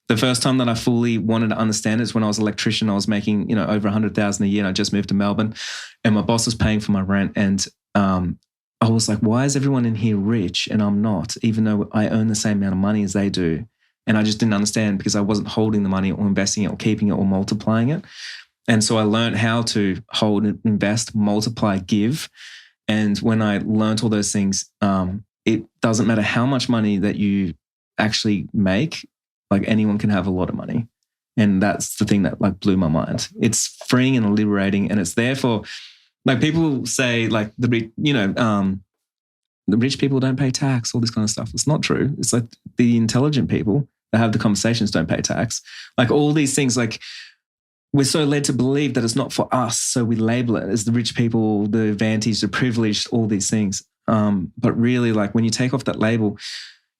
The first time that I fully wanted to understand it is when I was an electrician. I was making, you know, over 100,000 a year and I just moved to Melbourne and my boss was paying for my rent. And I was like, why is everyone in here rich and I'm not, even though I earn the same amount of money as they do? And I just didn't understand because I wasn't holding the money or investing it or keeping it or multiplying it. And so I learned how to hold, invest, multiply, give. And when I learned all those things, it doesn't matter how much money that you actually make, like anyone can have a lot of money. And that's the thing that like blew my mind. It's freeing and liberating. And it's there for, like people say like the rich people don't pay tax, all this kind of stuff. It's not true. It's like the intelligent people that have the conversations don't pay tax. Like all these things, like we're so led to believe that it's not for us. So we label it as the rich people, the advantaged, the privileged, all these things. But really like when you take off that label,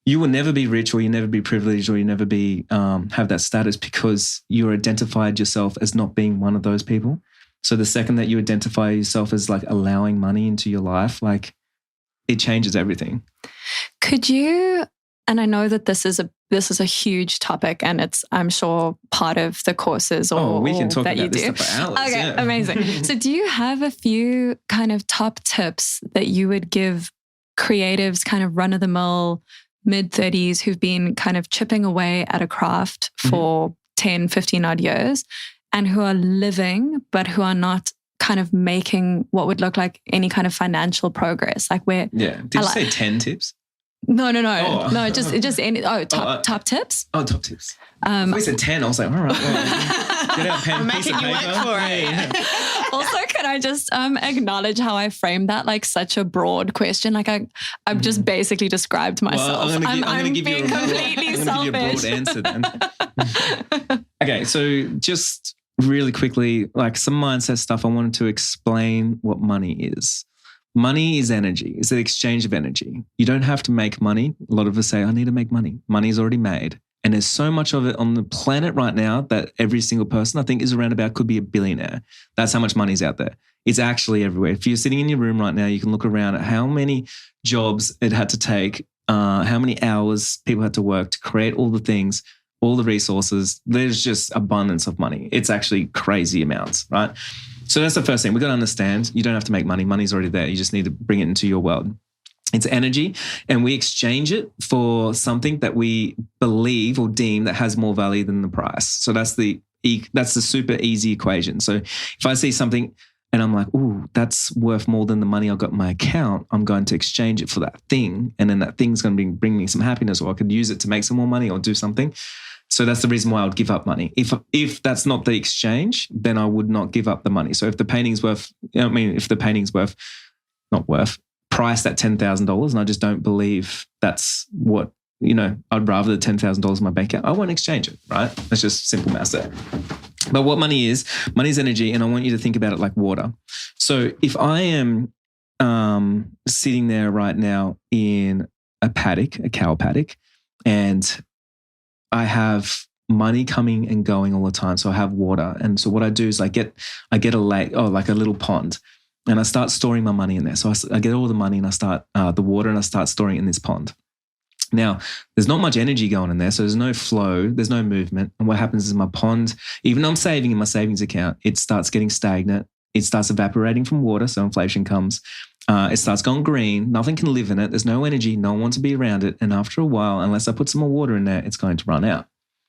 you will never be rich or you never be privileged or you never be have that status because you identified yourself as not being one of those people. So the second that you identify yourself as like allowing money into your life, like it changes everything. Could you and I know that this is a huge topic, and it's, I'm sure, part of the courses we can talk that about you this do. stuff for hours. Okay, amazing. So do you have a few kind of top tips that you would give creatives, kind of run-of-the-mill mid-30s who've been kind of chipping away at a craft for 10, 15 odd years, and who are living but who are not kind of making what would look like any kind of financial progress? Like where... Yeah. Did you say 10 tips? No, just any top tips. Oh, top tips. We said 10. I was like, all right, well, get out pen, I'm piece of making you paper. work for it. Also, can I just acknowledge how I framed that like such a broad question? Like I've just basically described myself. Well, I'm being completely selfish. I'm going to give you a broad answer then. Okay, so just really quickly, like some mindset stuff, I wanted to explain what money is. Money is energy. It's an exchange of energy. You don't have to make money. A lot of us say, I need to make money. Money is already made. And there's so much of it on the planet right now that every single person I think is around about could be a billionaire. That's how much money is out there. It's actually everywhere. If you're sitting in your room right now, you can look around at how many jobs it had to take, how many hours people had to work to create all the things, all the resources. There's just abundance of money. It's actually crazy amounts, right? So that's the first thing. We've got to understand you don't have to make money. Money's already there. You just need to bring it into your world. It's energy, and we exchange it for something that we believe or deem that has more value than the price. So that's the super easy equation. So if I see something and I'm like, ooh, that's worth more than the money I got in my account, I'm going to exchange it for that thing, and then that thing's going to bring me some happiness, or I could use it to make some more money or do something. So that's the reason why I would give up money. If that's not the exchange, then I would not give up the money. So if the painting's priced at $10,000 and I just don't believe that's what, I'd rather the $10,000 in my bank account, I won't exchange it, right? That's just simple maths there. But what money is energy, and I want you to think about it like water. So if I am sitting there right now in a cow paddock, and I have money coming and going all the time. So I have water. And so what I do is I get a lake, like a little pond, and I start storing my money in there. So I get all the money and I start the water, and I start storing it in this pond. Now, there's not much energy going in there. So there's no flow, there's no movement. And what happens is my pond, even though I'm saving in my savings account, it starts getting stagnant. It starts evaporating from water. So inflation comes. It starts going green. Nothing can live in it. There's no energy. No one wants to be around it. And after a while, unless I put some more water in there, it's going to run out.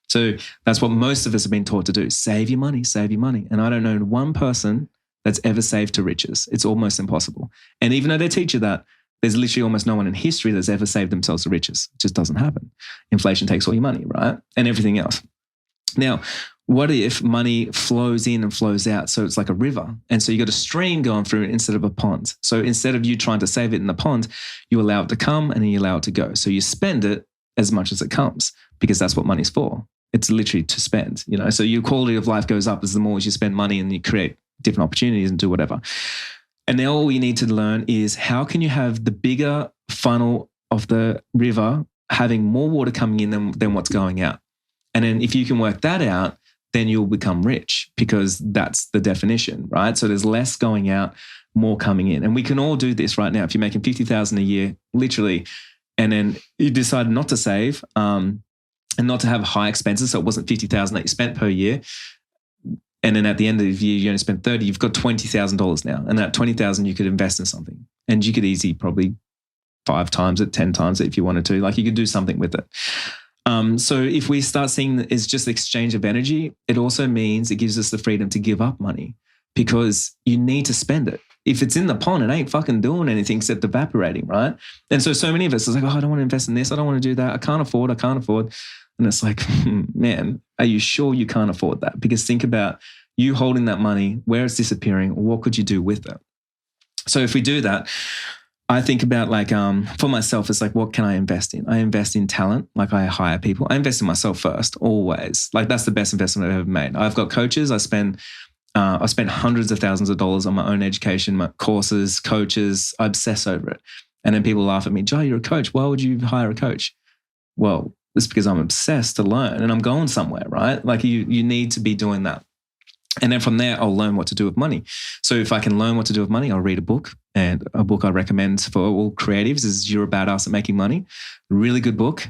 So that's what most of us have been taught to do. Save your money, save your money. And I don't know one person that's ever saved to riches. It's almost impossible. And even though they teach you that, there's literally almost no one in history that's ever saved themselves to riches. It just doesn't happen. Inflation takes all your money, right? And everything else. Now, what if money flows in and flows out? So it's like a river. And so you got a stream going through it instead of a pond. So instead of you trying to save it in the pond, you allow it to come and then you allow it to go. So you spend it as much as it comes, because that's what money's for. It's literally to spend, So your quality of life goes up as the more as you spend money and you create different opportunities and do whatever. And now all you need to learn is how can you have the bigger funnel of the river having more water coming in than what's going out. And then if you can work that out, then you'll become rich, because that's the definition, right? So there's less going out, more coming in. And we can all do this right now. If you're making $50,000 a year, literally, and then you decide not to save and not to have high expenses, so it wasn't $50,000 that you spent per year, and then at the end of the year you only spent $30,000, you've got $20,000 now. And that $20,000 you could invest in something. And you could easily probably 5 times it, 10 times it if you wanted to. Like you could do something with it. So if we start seeing that it's just exchange of energy, it also means it gives us the freedom to give up money, because you need to spend it. If it's in the pond, it ain't fucking doing anything except evaporating, right? And so many of us is like, oh, I don't want to invest in this. I don't want to do that. I can't afford. And it's like, man, are you sure you can't afford that? Because think about you holding that money, where it's disappearing, what could you do with it? So if we do that, I think about like, for myself, it's like, what can I invest in? I invest in talent. Like I hire people. I invest in myself first, always. Like that's the best investment I've ever made. I've got coaches. I spent hundreds of thousands of dollars on my own education, my courses, coaches. I obsess over it. And then people laugh at me, Joe, you're a coach. Why would you hire a coach? Well, it's because I'm obsessed to learn and I'm going somewhere, right? Like you need to be doing that. And then from there, I'll learn what to do with money. So if I can learn what to do with money, I'll read a book. And a book I recommend for all creatives is You're a Badass at Making Money. Really good book.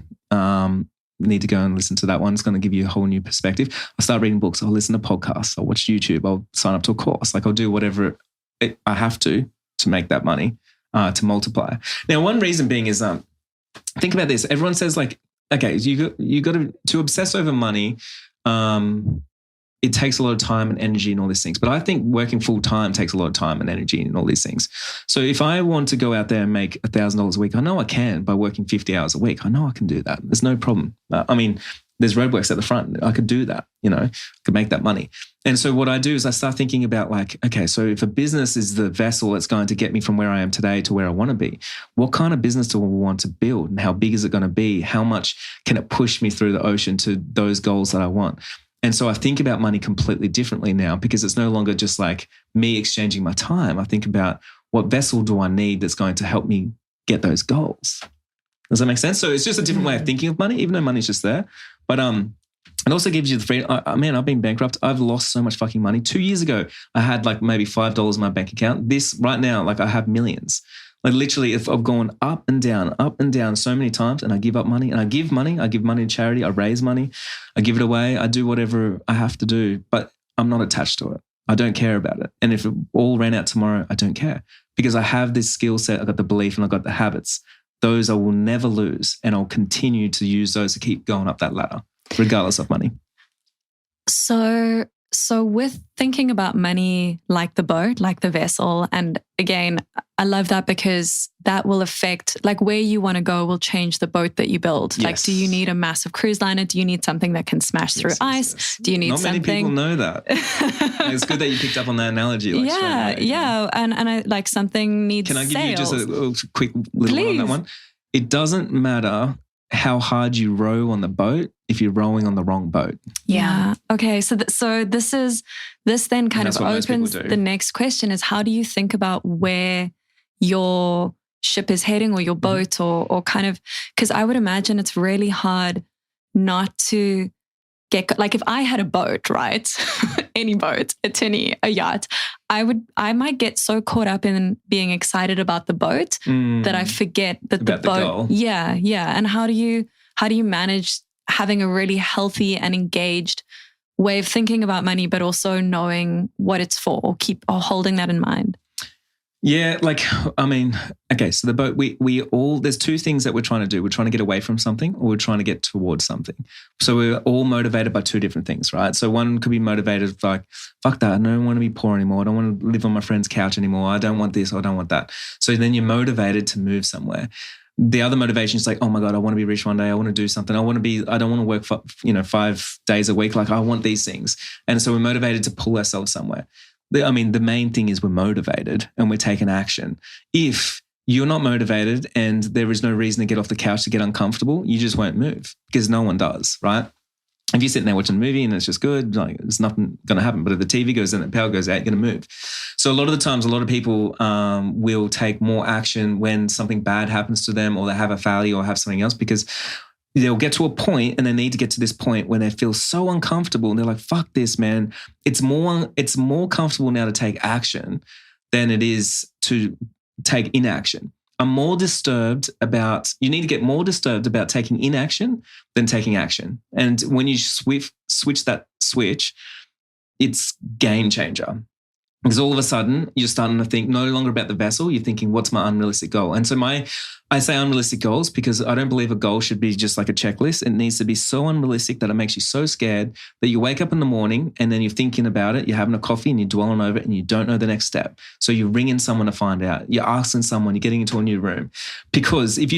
Need to go and listen to that one. It's going to give you a whole new perspective. I'll start reading books. I'll listen to podcasts. I'll watch YouTube. I'll sign up to a course. Like I'll do whatever I have to make that money, to multiply. Now, one reason being is, think about this. Everyone says like, okay, you got to obsess over money. It takes a lot of time and energy and all these things. But I think working full time takes a lot of time and energy and all these things. So if I want to go out there and make $1,000 a week, I know I can by working 50 hours a week. I know I can do that. There's no problem. I mean, there's roadworks at the front. I could do that, I could make that money. And so what I do is I start thinking about like, okay, so if a business is the vessel that's going to get me from where I am today to where I want to be, what kind of business do I want to build and how big is it going to be? How much can it push me through the ocean to those goals that I want? And so I think about money completely differently now because it's no longer just like me exchanging my time. I think about what vessel do I need that's going to help me get those goals. Does that make sense? So it's just a different way of thinking of money, even though money's just there. But it also gives you the freedom. Man, I've been bankrupt. I've lost so much fucking money. 2 years ago, I had like maybe $5 in my bank account. This right now, like I have millions. Like literally, if I've gone up and down so many times and I give up money and I give money to charity, I raise money, I give it away, I do whatever I have to do, but I'm not attached to it. I don't care about it. And if it all ran out tomorrow, I don't care because I have this skill set, I got the belief and I got the habits. Those I will never lose and I'll continue to use those to keep going up that ladder, regardless of money. So with thinking about money like the boat, like the vessel, and again, I love that because that will affect, like where you want to go will change the boat that you build. Yes. Like, do you need a massive cruise liner? Do you need something that can smash through ice? Yes. Do you need something? Not many people know that. It's good that you picked up on that analogy. Like, yeah. And I like something needs Can I give sails. you just a quick little one on that one? It doesn't matter how hard you row on the boat if you're rowing on the wrong boat. Yeah. Okay. So this then kind of opens the next question is how do you think about where your ship is heading or your boat or kind of, because I would imagine it's really hard not to get, like if I had a boat, right? Any boat, a tinny, a yacht, I might get so caught up in being excited about the boat that I forget that about the boat. Goal. Yeah. And how do you manage having a really healthy and engaged way of thinking about money, but also knowing what it's for or holding that in mind? Yeah, like, I mean, okay, so the boat, we all, there's two things that we're trying to do. We're trying to get away from something or we're trying to get towards something. So we're all motivated by two different things, right? So one could be motivated like, fuck that, I don't want to be poor anymore. I don't want to live on my friend's couch anymore. I don't want this, or I don't want that. So then you're motivated to move somewhere. The other motivation is like, oh my God, I want to be rich one day. I want to do something. I don't want to work for, 5 days a week. Like I want these things. And so we're motivated to pull ourselves somewhere. The main thing is we're motivated and we're taking action. If you're not motivated and there is no reason to get off the couch to get uncomfortable, you just won't move because no one does, right? If you're sitting there watching a movie and it's just good, like there's nothing going to happen. But if the TV goes in and the power goes out, you're going to move. So a lot of the times, a lot of people will take more action when something bad happens to them or they have a failure or have something else because they'll get to a point and they need to get to this point when they feel so uncomfortable and they're like, fuck this, man. It's more comfortable now to take action than it is to take inaction. You need to get more disturbed about taking inaction than taking action. And when you switch that switch, it's game changer. Because all of a sudden, you're starting to think no longer about the vessel. You're thinking, what's my unrealistic goal? And so I say unrealistic goals because I don't believe a goal should be just like a checklist. It needs to be so unrealistic that it makes you so scared that you wake up in the morning and then you're thinking about it, you're having a coffee and you're dwelling over it and you don't know the next step. So you're ringing someone to find out. You're asking someone, you're getting into a new room. Because if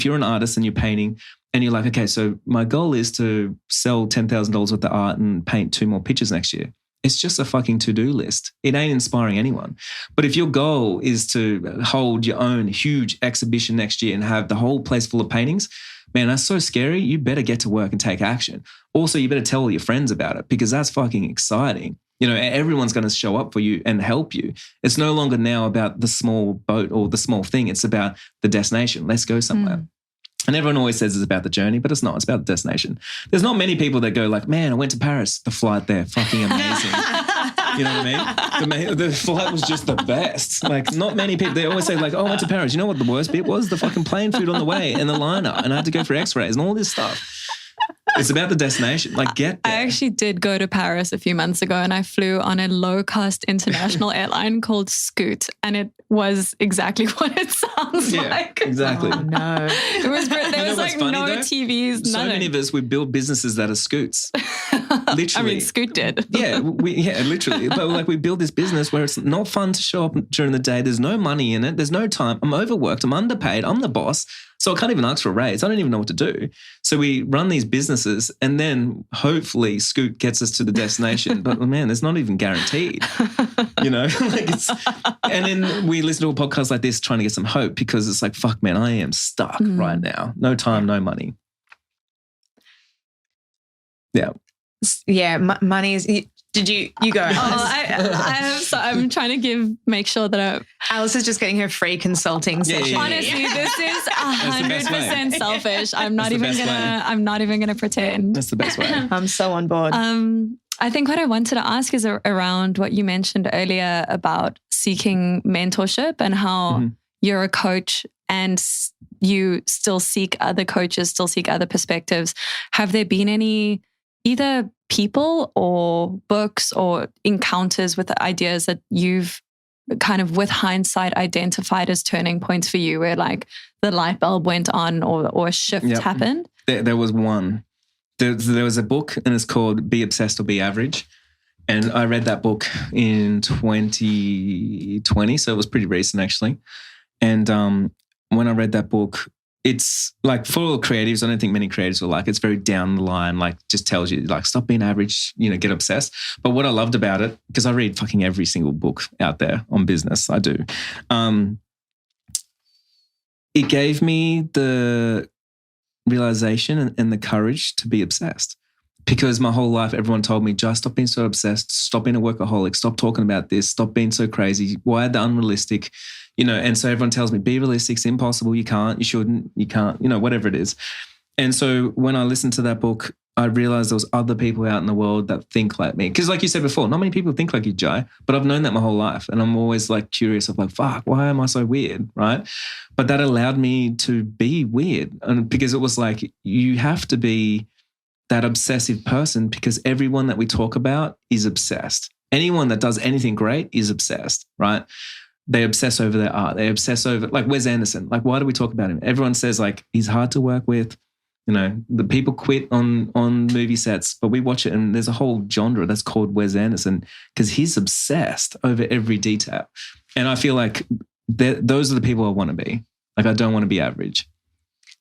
you're an artist and you're painting and you're like, okay, so my goal is to sell $10,000 worth of art and paint 2 more pictures next year. It's just a fucking to-do list. It ain't inspiring anyone. But if your goal is to hold your own huge exhibition next year and have the whole place full of paintings, man, that's so scary. You better get to work and take action. Also, you better tell all your friends about it because that's fucking exciting. Everyone's going to show up for you and help you. It's no longer now about the small boat or the small thing. It's about the destination. Let's go somewhere. And everyone always says it's about the journey, but it's not. It's about the destination. There's not many people that go like, man, I went to Paris. The flight there, fucking amazing. You know what I mean? The flight was just the best. Like, not many people. They always say like, oh, I went to Paris. You know what the worst bit was? The fucking plane food on the way and the liner. And I had to go for x-rays and all this stuff. It's about the destination. Like, get there. I actually did go to Paris a few months ago and I flew on a low-cost international airline called Scoot, and it was exactly what it sounds like. Exactly. Oh, no. There was like funny, no though? TVs, so nothing. Many of us, we build businesses that are Scoots. Literally. I mean, Scoot did. Yeah, literally. But like, we build this business where it's not fun to show up during the day. There's no money in it. There's no time. I'm overworked. I'm underpaid. I'm the boss. So I can't even ask for a raise. I don't even know what to do. So we run these businesses and then hopefully Scoot gets us to the destination. But man, it's not even guaranteed, you know? And then we listen to a podcast like this trying to get some hope because it's like, fuck man, I am stuck right now. No time, no money. Yeah. Yeah, money is... Did you go? I'm trying to make sure that Alice is just getting her free consulting session. Honestly, this is 100% selfish. I'm not even gonna pretend. That's the best way. I'm so on board. I think what I wanted to ask is around what you mentioned earlier about seeking mentorship and how you're a coach and you still seek other coaches, still seek other perspectives. Have there been any either people or books or encounters with ideas that you've kind of with hindsight identified as turning points for you where like the light bulb went on or a shift happened? There was one. There was a book and it's called Be Obsessed or Be Average. And I read that book in 2020, so it was pretty recent actually. And when I read that book, it's like for all creatives, I don't think many creatives will like it. It's very down the line, like just tells you like stop being average, get obsessed. But what I loved about it, because I read fucking every single book out there on business, I do. It gave me the realization and the courage to be obsessed. Because my whole life, everyone told me, just stop being so obsessed, stop being a workaholic, stop talking about this, stop being so crazy. Why the unrealistic? And so everyone tells me, be realistic, it's impossible, you can't, you shouldn't, you can't, whatever it is. And so when I listened to that book, I realized there was other people out in the world that think like me. Because like you said before, not many people think like you, Jai, but I've known that my whole life. And I'm always like curious of like, fuck, why am I so weird, right? But that allowed me to be weird. And because it was like, you have to be that obsessive person because everyone that we talk about is obsessed. Anyone that does anything great is obsessed, right? They obsess over their art. They obsess over, like Wes Anderson. Like, why do we talk about him? Everyone says like, he's hard to work with. The people quit on movie sets, but we watch it and there's a whole genre that's called Wes Anderson because he's obsessed over every detail. And I feel like those are the people I want to be. Like, I don't want to be average.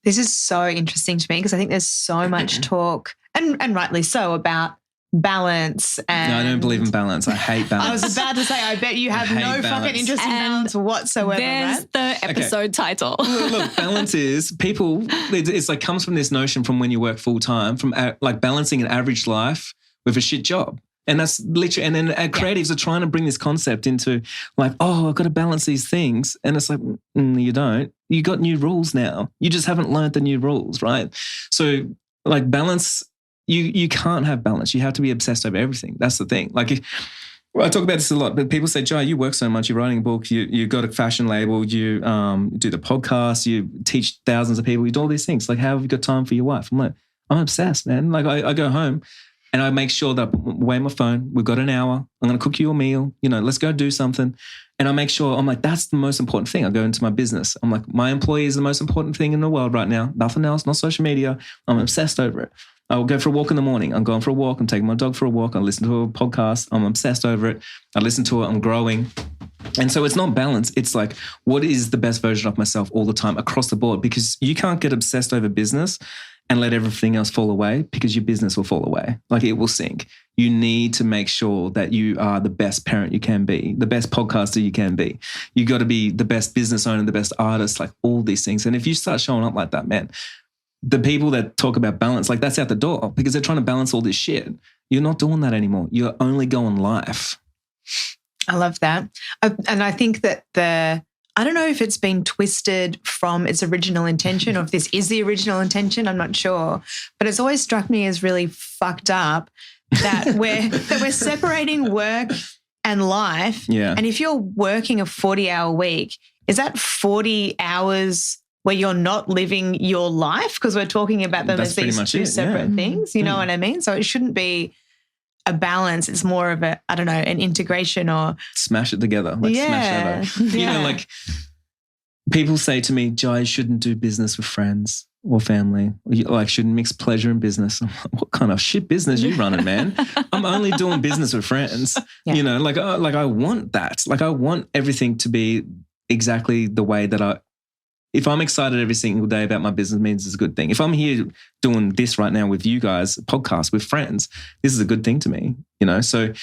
This is so interesting to me because I think there's so much talk, and rightly so, about balance. And no, I don't believe in balance. I hate balance. I was about to say, I bet you have no fucking interest in balance whatsoever. There's right? the episode title. Look, balance is people. It's like comes from this notion from when you work full time, from like balancing an average life with a shit job. And that's literally, and then creatives are trying to bring this concept into like, oh, I've got to balance these things. And it's like, you don't. You got new rules now. You just haven't learned the new rules, right? So like balance, you can't have balance. You have to be obsessed over everything. That's the thing. Like I talk about this a lot, but people say, Jai, you work so much. You're writing a book. You got a fashion label. You do the podcast. You teach thousands of people. You do all these things. Like, how have you got time for your wife? I'm like, I'm obsessed, man. Like I go home and I make sure that I'm away my phone. We've got an hour. I'm going to cook you a meal. Let's go do something. And I make sure, I'm like, that's the most important thing. I go into my business. I'm like, my employee is the most important thing in the world right now. Nothing else, not social media. I'm obsessed over it. I'll go for a walk in the morning. I'm going for a walk. I'm taking my dog for a walk. I listen to a podcast. I'm obsessed over it. I listen to it. I'm growing. And so it's not balance. It's like, what is the best version of myself all the time across the board? Because you can't get obsessed over business and let everything else fall away because your business will fall away. Like it will sink. You need to make sure that you are the best parent you can be, the best podcaster you can be. You got to be the best business owner, the best artist, like all these things. And if you start showing up like that, man, the people that talk about balance, like that's out the door because they're trying to balance all this shit. You're not doing that anymore. You're only going life. I love that. And I think that I don't know if it's been twisted from its original intention or if this is the original intention. I'm not sure. But it's always struck me as really fucked up that we're separating work and life. Yeah. And if you're working a 40-hour week, is that 40 hours where you're not living your life? Because we're talking about them as these two separate things. You know what I mean? So it shouldn't be a balance. It's more of a, I don't know, an integration or smash it together. Like smash that over. You know, like people say to me, Jai, shouldn't do business with friends or family. Like shouldn't mix pleasure and business. I'm like, what kind of shit business you running, man? I'm only doing business with friends. Yeah. You know, like I want that. Like I want everything to be exactly the way that if I'm excited every single day about my business, means it's a good thing. If I'm here doing this right now with you guys, a podcast with friends, this is a good thing to me, you know? So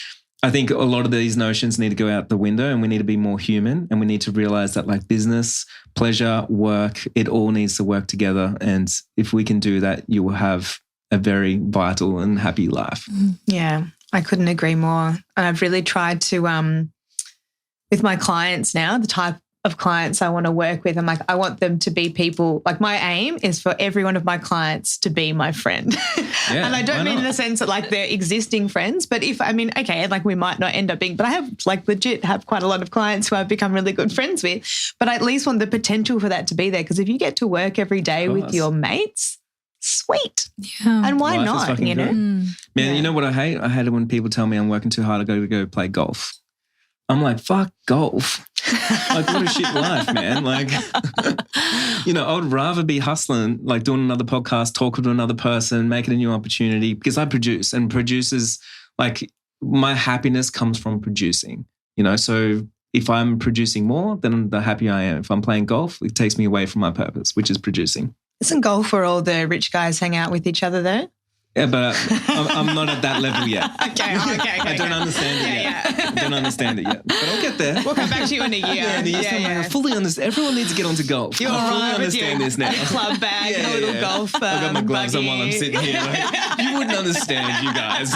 I think a lot of these notions need to go out the window and we need to be more human and we need to realize that like business, pleasure, work, it all needs to work together. And if we can do that, you will have a very vital and happy life. Yeah, I couldn't agree more. And I've really tried to, with my clients now, the type of clients I want to work with, I'm like, I want them to be people, like my aim is for every one of my clients to be my friend. Yeah, and I don't mean in the sense that like they're existing friends, but like we might not end up being, but I have like legit have quite a lot of clients who I've become really good friends with, but I at least want the potential for that to be there. Because if you get to work every day with your mates, sweet. Yeah. And why not, you know? Man, you know what I hate? I hate it when people tell me I'm working too hard to go play golf. I'm like, fuck golf. Like, what a shit life, man. Like, you know, I would rather be hustling, like doing another podcast, talking to another person, making a new opportunity, because I produce, and producers, like, my happiness comes from producing, you know? So if I'm producing more, then the happier I am. If I'm playing golf, it takes me away from my purpose, which is producing. Isn't golf where all the rich guys hang out with each other though? Yeah, but I'm not at that level yet. Okay. I don't understand it yet. I don't understand it yet. But I'll get there. We'll come back to you in a year. I fully understand. Everyone needs to get onto golf. I fully understand this now. A club bag, a little golf I've got my gloves on while I'm sitting here. Like, you wouldn't understand, you guys.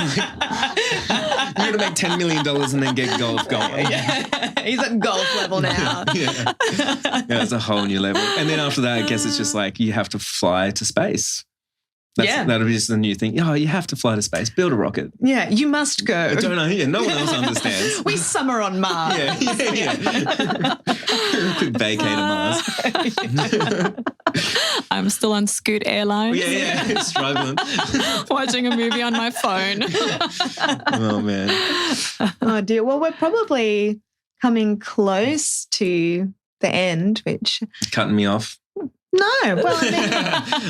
You're going to make $10 million and then get golf going. Yeah. He's at golf level now. Yeah, it's a whole new level. And then after that, I guess it's just like you have to fly to space. That'll be just the new thing. Oh, you have to fly to space. Build a rocket. Yeah, you must go. I don't know. Yeah, no one else understands. We summer on Mars. Yeah. Quick vacay to Mars. I'm still on Scoot Airlines. Yeah, struggling. Watching a movie on my phone. Oh, man. Oh, dear. Well, we're probably coming close to the end, which... Cutting me off. No, well, I mean,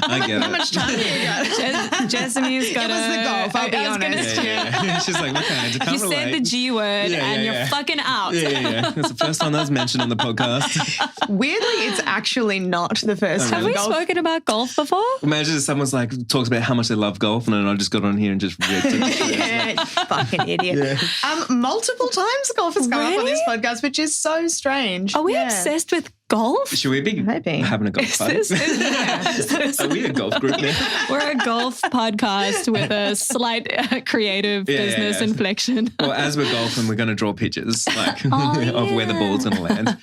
I get how much time do you got? Jessamy's got it was the golf, I'll be honest. Yeah. She's like, look, I can't You said the G word and you're fucking out. Yeah. That's the first time that was mentioned on the podcast. Weirdly, it's actually not the first time. Have we spoken about golf before? Imagine if someone's like, talks about how much they love golf and then I just got on here and just ripped it. Yeah, fucking idiot. Yeah. Multiple times golf has come up on this podcast, which is so strange. Are we obsessed with golf? Should we be having a golf party? Are we a golf group now? We're a golf podcast with a slight creative business inflection. Well, as we're golfing, we're going to draw pictures of where the ball's going to land.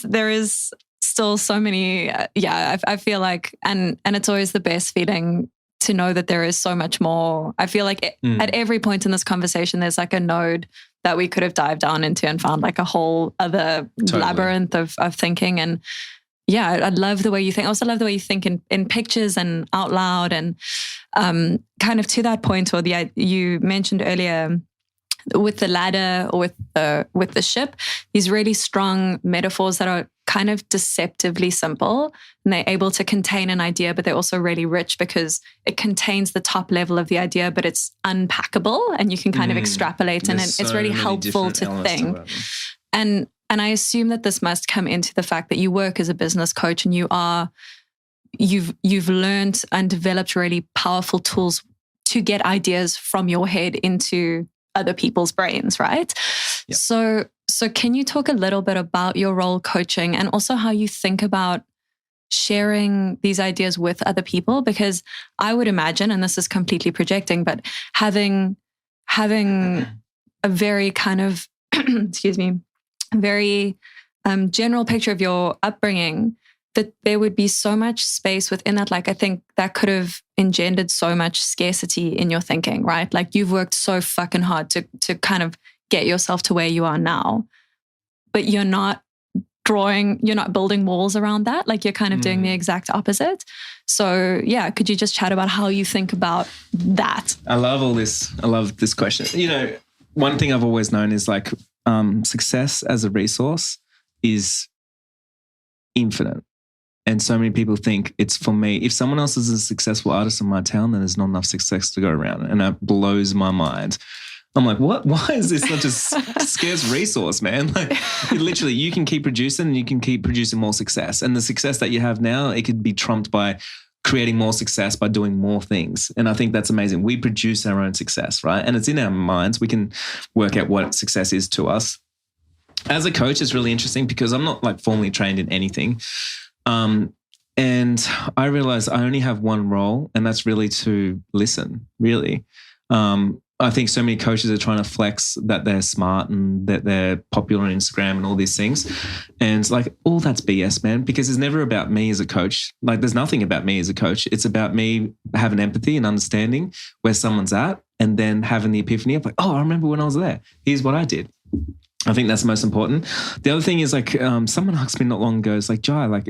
There is still so many. I feel like, and it's always the best feeling to know that there is so much more. I feel like at every point in this conversation, there's like a node that we could have dived down into and found like a whole other labyrinth of thinking. And I love the way you think. I also love the way you think in pictures and out loud. And kind of to that point, or you mentioned earlier with the ladder or with the ship, these really strong metaphors that are kind of deceptively simple, and they're able to contain an idea, but they're also really rich because it contains the top level of the idea, but it's unpackable and you can kind of extrapolate, and it's really helpful to think. And I assume that this must come into the fact that you work as a business coach and you've learned and developed really powerful tools to get ideas from your head into other people's brains, right? Yep. So can you talk a little bit about your role coaching and also how you think about sharing these ideas with other people? Because I would imagine, and this is completely projecting, but having a very kind of, excuse me, very general picture of your upbringing, that there would be so much space within that. Like, I think that could have engendered so much scarcity in your thinking, right? Like, you've worked so fucking hard to kind of get yourself to where you are now, but you're not building walls around that. Like, you're kind of doing the exact opposite. So yeah, could you just chat about how you think about that? I love all this. I love this question. You know, one thing I've always known is like success as a resource is infinite. And so many people think it's for me. If someone else is a successful artist in my town, then there's not enough success to go around. And that blows my mind. I'm like, what? Why is this such a scarce resource, man? Like, literally, you can keep producing and you can keep producing more success. And the success that you have now, it could be trumped by creating more success by doing more things. And I think that's amazing. We produce our own success, right? And it's in our minds. We can work out what success is to us. As a coach, it's really interesting because I'm not like formally trained in anything. And I realized I only have one role, and that's really to listen, really. I think so many coaches are trying to flex that they're smart and that they're popular on Instagram and all these things. And it's like, all that's BS, man, because it's never about me as a coach. Like, there's nothing about me as a coach. It's about me having empathy and understanding where someone's at, and then having the epiphany of like, oh, I remember when I was there. Here's what I did. I think that's most important. The other thing is like, someone asked me not long ago, it's like, Jai, like,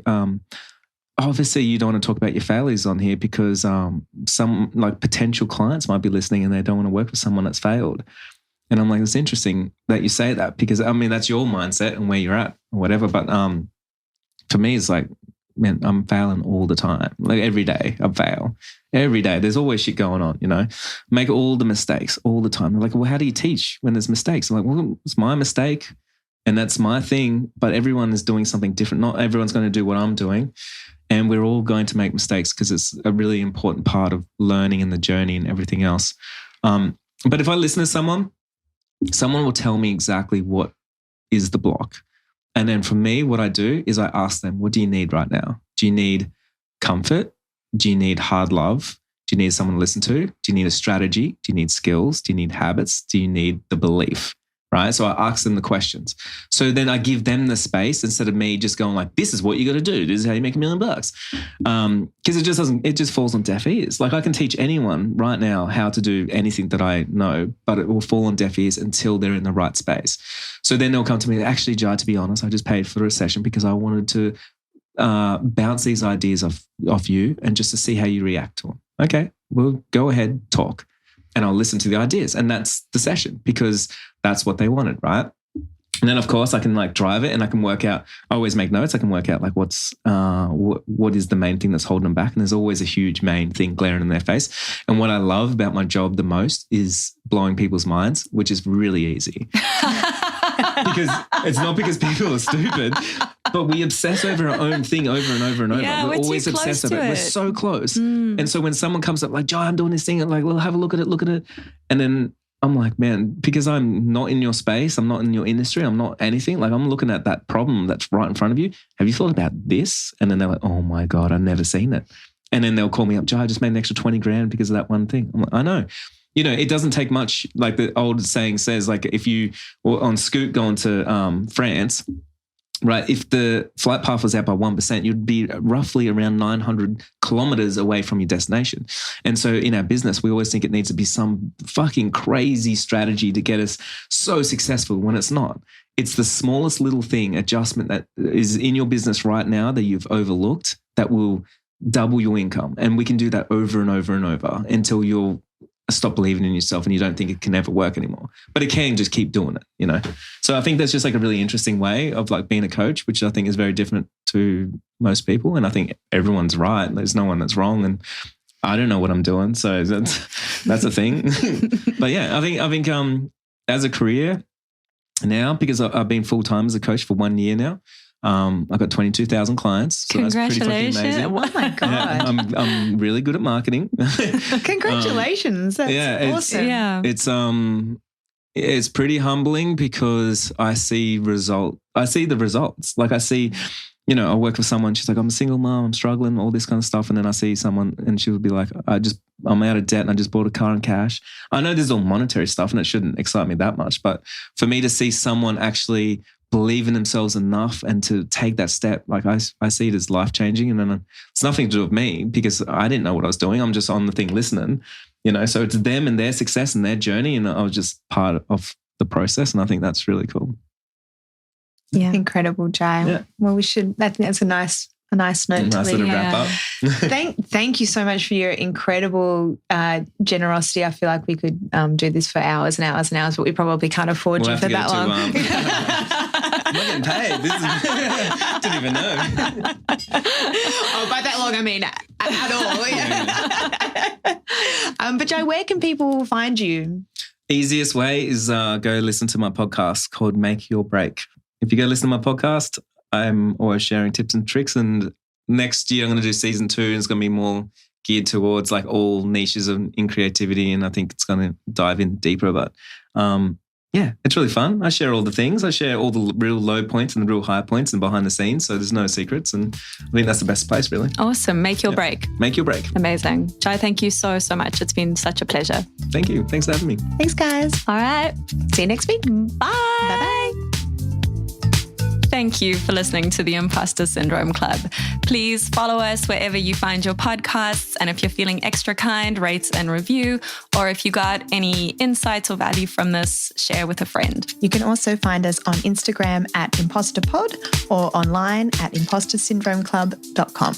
obviously you don't want to talk about your failures on here because some like potential clients might be listening and they don't want to work with someone that's failed. And I'm like, it's interesting that you say that because I mean, that's your mindset and where you're at or whatever. But for me, it's like, man, I'm failing all the time. Like every day I fail. Every day. There's always shit going on, you know. Make all the mistakes all the time. They're like, well, how do you teach when there's mistakes? I'm like, well, it's my mistake and that's my thing. But everyone is doing something different. Not everyone's going to do what I'm doing. And we're all going to make mistakes because it's a really important part of learning and the journey and everything else. But if I listen to someone will tell me exactly what is the block. And then for me, what I do is I ask them, what do you need right now? Do you need comfort? Do you need hard love? Do you need someone to listen to? Do you need a strategy? Do you need skills? Do you need habits? Do you need the belief? Right? So I ask them the questions. So then I give them the space instead of me just going like, this is what you got to do. This is how you make $1 million. Because it just falls on deaf ears. Like I can teach anyone right now how to do anything that I know, but it will fall on deaf ears until they're in the right space. So then they'll come to me, actually, Jai, to be honest, I just paid for a session because I wanted to bounce these ideas off you and just to see how you react to them. Okay, well, go ahead, talk. And I'll listen to the ideas. And that's the session because that's what they wanted, right? And then, of course, I can like drive it and I can work out, I always make notes. I can work out like what is the main thing that's holding them back. And there's always a huge main thing glaring in their face. And what I love about my job the most is blowing people's minds, which is really easy. Because it's not because people are stupid, but we obsess over our own thing over and over and over. Yeah, we're always obsessed over it. We're so close. And so when someone comes up like, Jai, I'm doing this thing, I'm like, well, have a look at it. And then I'm like, man, because I'm not in your space, I'm not in your industry, I'm not anything. Like I'm looking at that problem that's right in front of you. Have you thought about this? And then they're like, oh my God, I've never seen it. And then they'll call me up, Jai, I just made an extra 20 grand because of that one thing. I'm like, I know. You know, it doesn't take much. Like the old saying says, like if you were on Scoot going to France, right, if the flight path was out by 1%, you'd be roughly around 900 kilometers away from your destination. And so in our business, we always think it needs to be some fucking crazy strategy to get us so successful when it's not. It's the smallest little thing, adjustment that is in your business right now that you've overlooked that will double your income. And we can do that over and over and over until you'll stop believing in yourself and you don't think it can ever work anymore. But it can, just keep doing it, you know? So I think that's just like a really interesting way of like being a coach, which I think is very different to most people. And I think everyone's right. There's no one that's wrong. And I don't know what I'm doing. So that's a thing. But yeah, I think as a career now, because I've been full-time as a coach for 1 year now, I've got 22,000 clients. So that's pretty fucking amazing. Oh my God. Yeah, I'm really good at marketing. Congratulations. That's awesome. Yeah. It's pretty humbling because I see the results. Like I see, you know, I work with someone, she's like, I'm a single mom, I'm struggling, all this kind of stuff. And then I see someone and she would be like, I'm out of debt and I just bought a car in cash. I know there's all monetary stuff and it shouldn't excite me that much. But for me to see someone actually believe in themselves enough and to take that step. Like I see it as life-changing, and then it's nothing to do with me because I didn't know what I was doing. I'm just on the thing listening, you know, so it's them and their success and their journey, and I was just part of the process, and I think that's really cool. Yeah. Incredible, Jai. Yeah. Well, we should, that's a nice note to leave. Wrap up. Thank you so much for your incredible generosity. I feel like we could do this for hours and hours and hours, but we probably can't afford you for that long. I'm not getting paid. Didn't even know. Oh, by that long, I mean at all. But Jai, where can people find you? Easiest way is go listen to my podcast called Make Your Break. If you go listen to my podcast, I'm always sharing tips and tricks, and next year I'm going to do season 2, and it's going to be more geared towards like all niches in creativity, and I think it's going to dive in deeper. But yeah, it's really fun. I share all the things. I share all the real low points and the real high points and behind the scenes, so there's no secrets, and I think that's the best place, really. Awesome. Make your break. Make your break. Amazing. Jai, thank you so much. It's been such a pleasure. Thank you. Thanks for having me. Thanks, guys. All right. See you next week. Bye. Bye-bye. Thank you for listening to the Imposter Syndrome Club. Please follow us wherever you find your podcasts. And if you're feeling extra kind, rate and review. Or if you got any insights or value from this, share with a friend. You can also find us on Instagram at ImposterPod or online at impostersyndromeclub.com.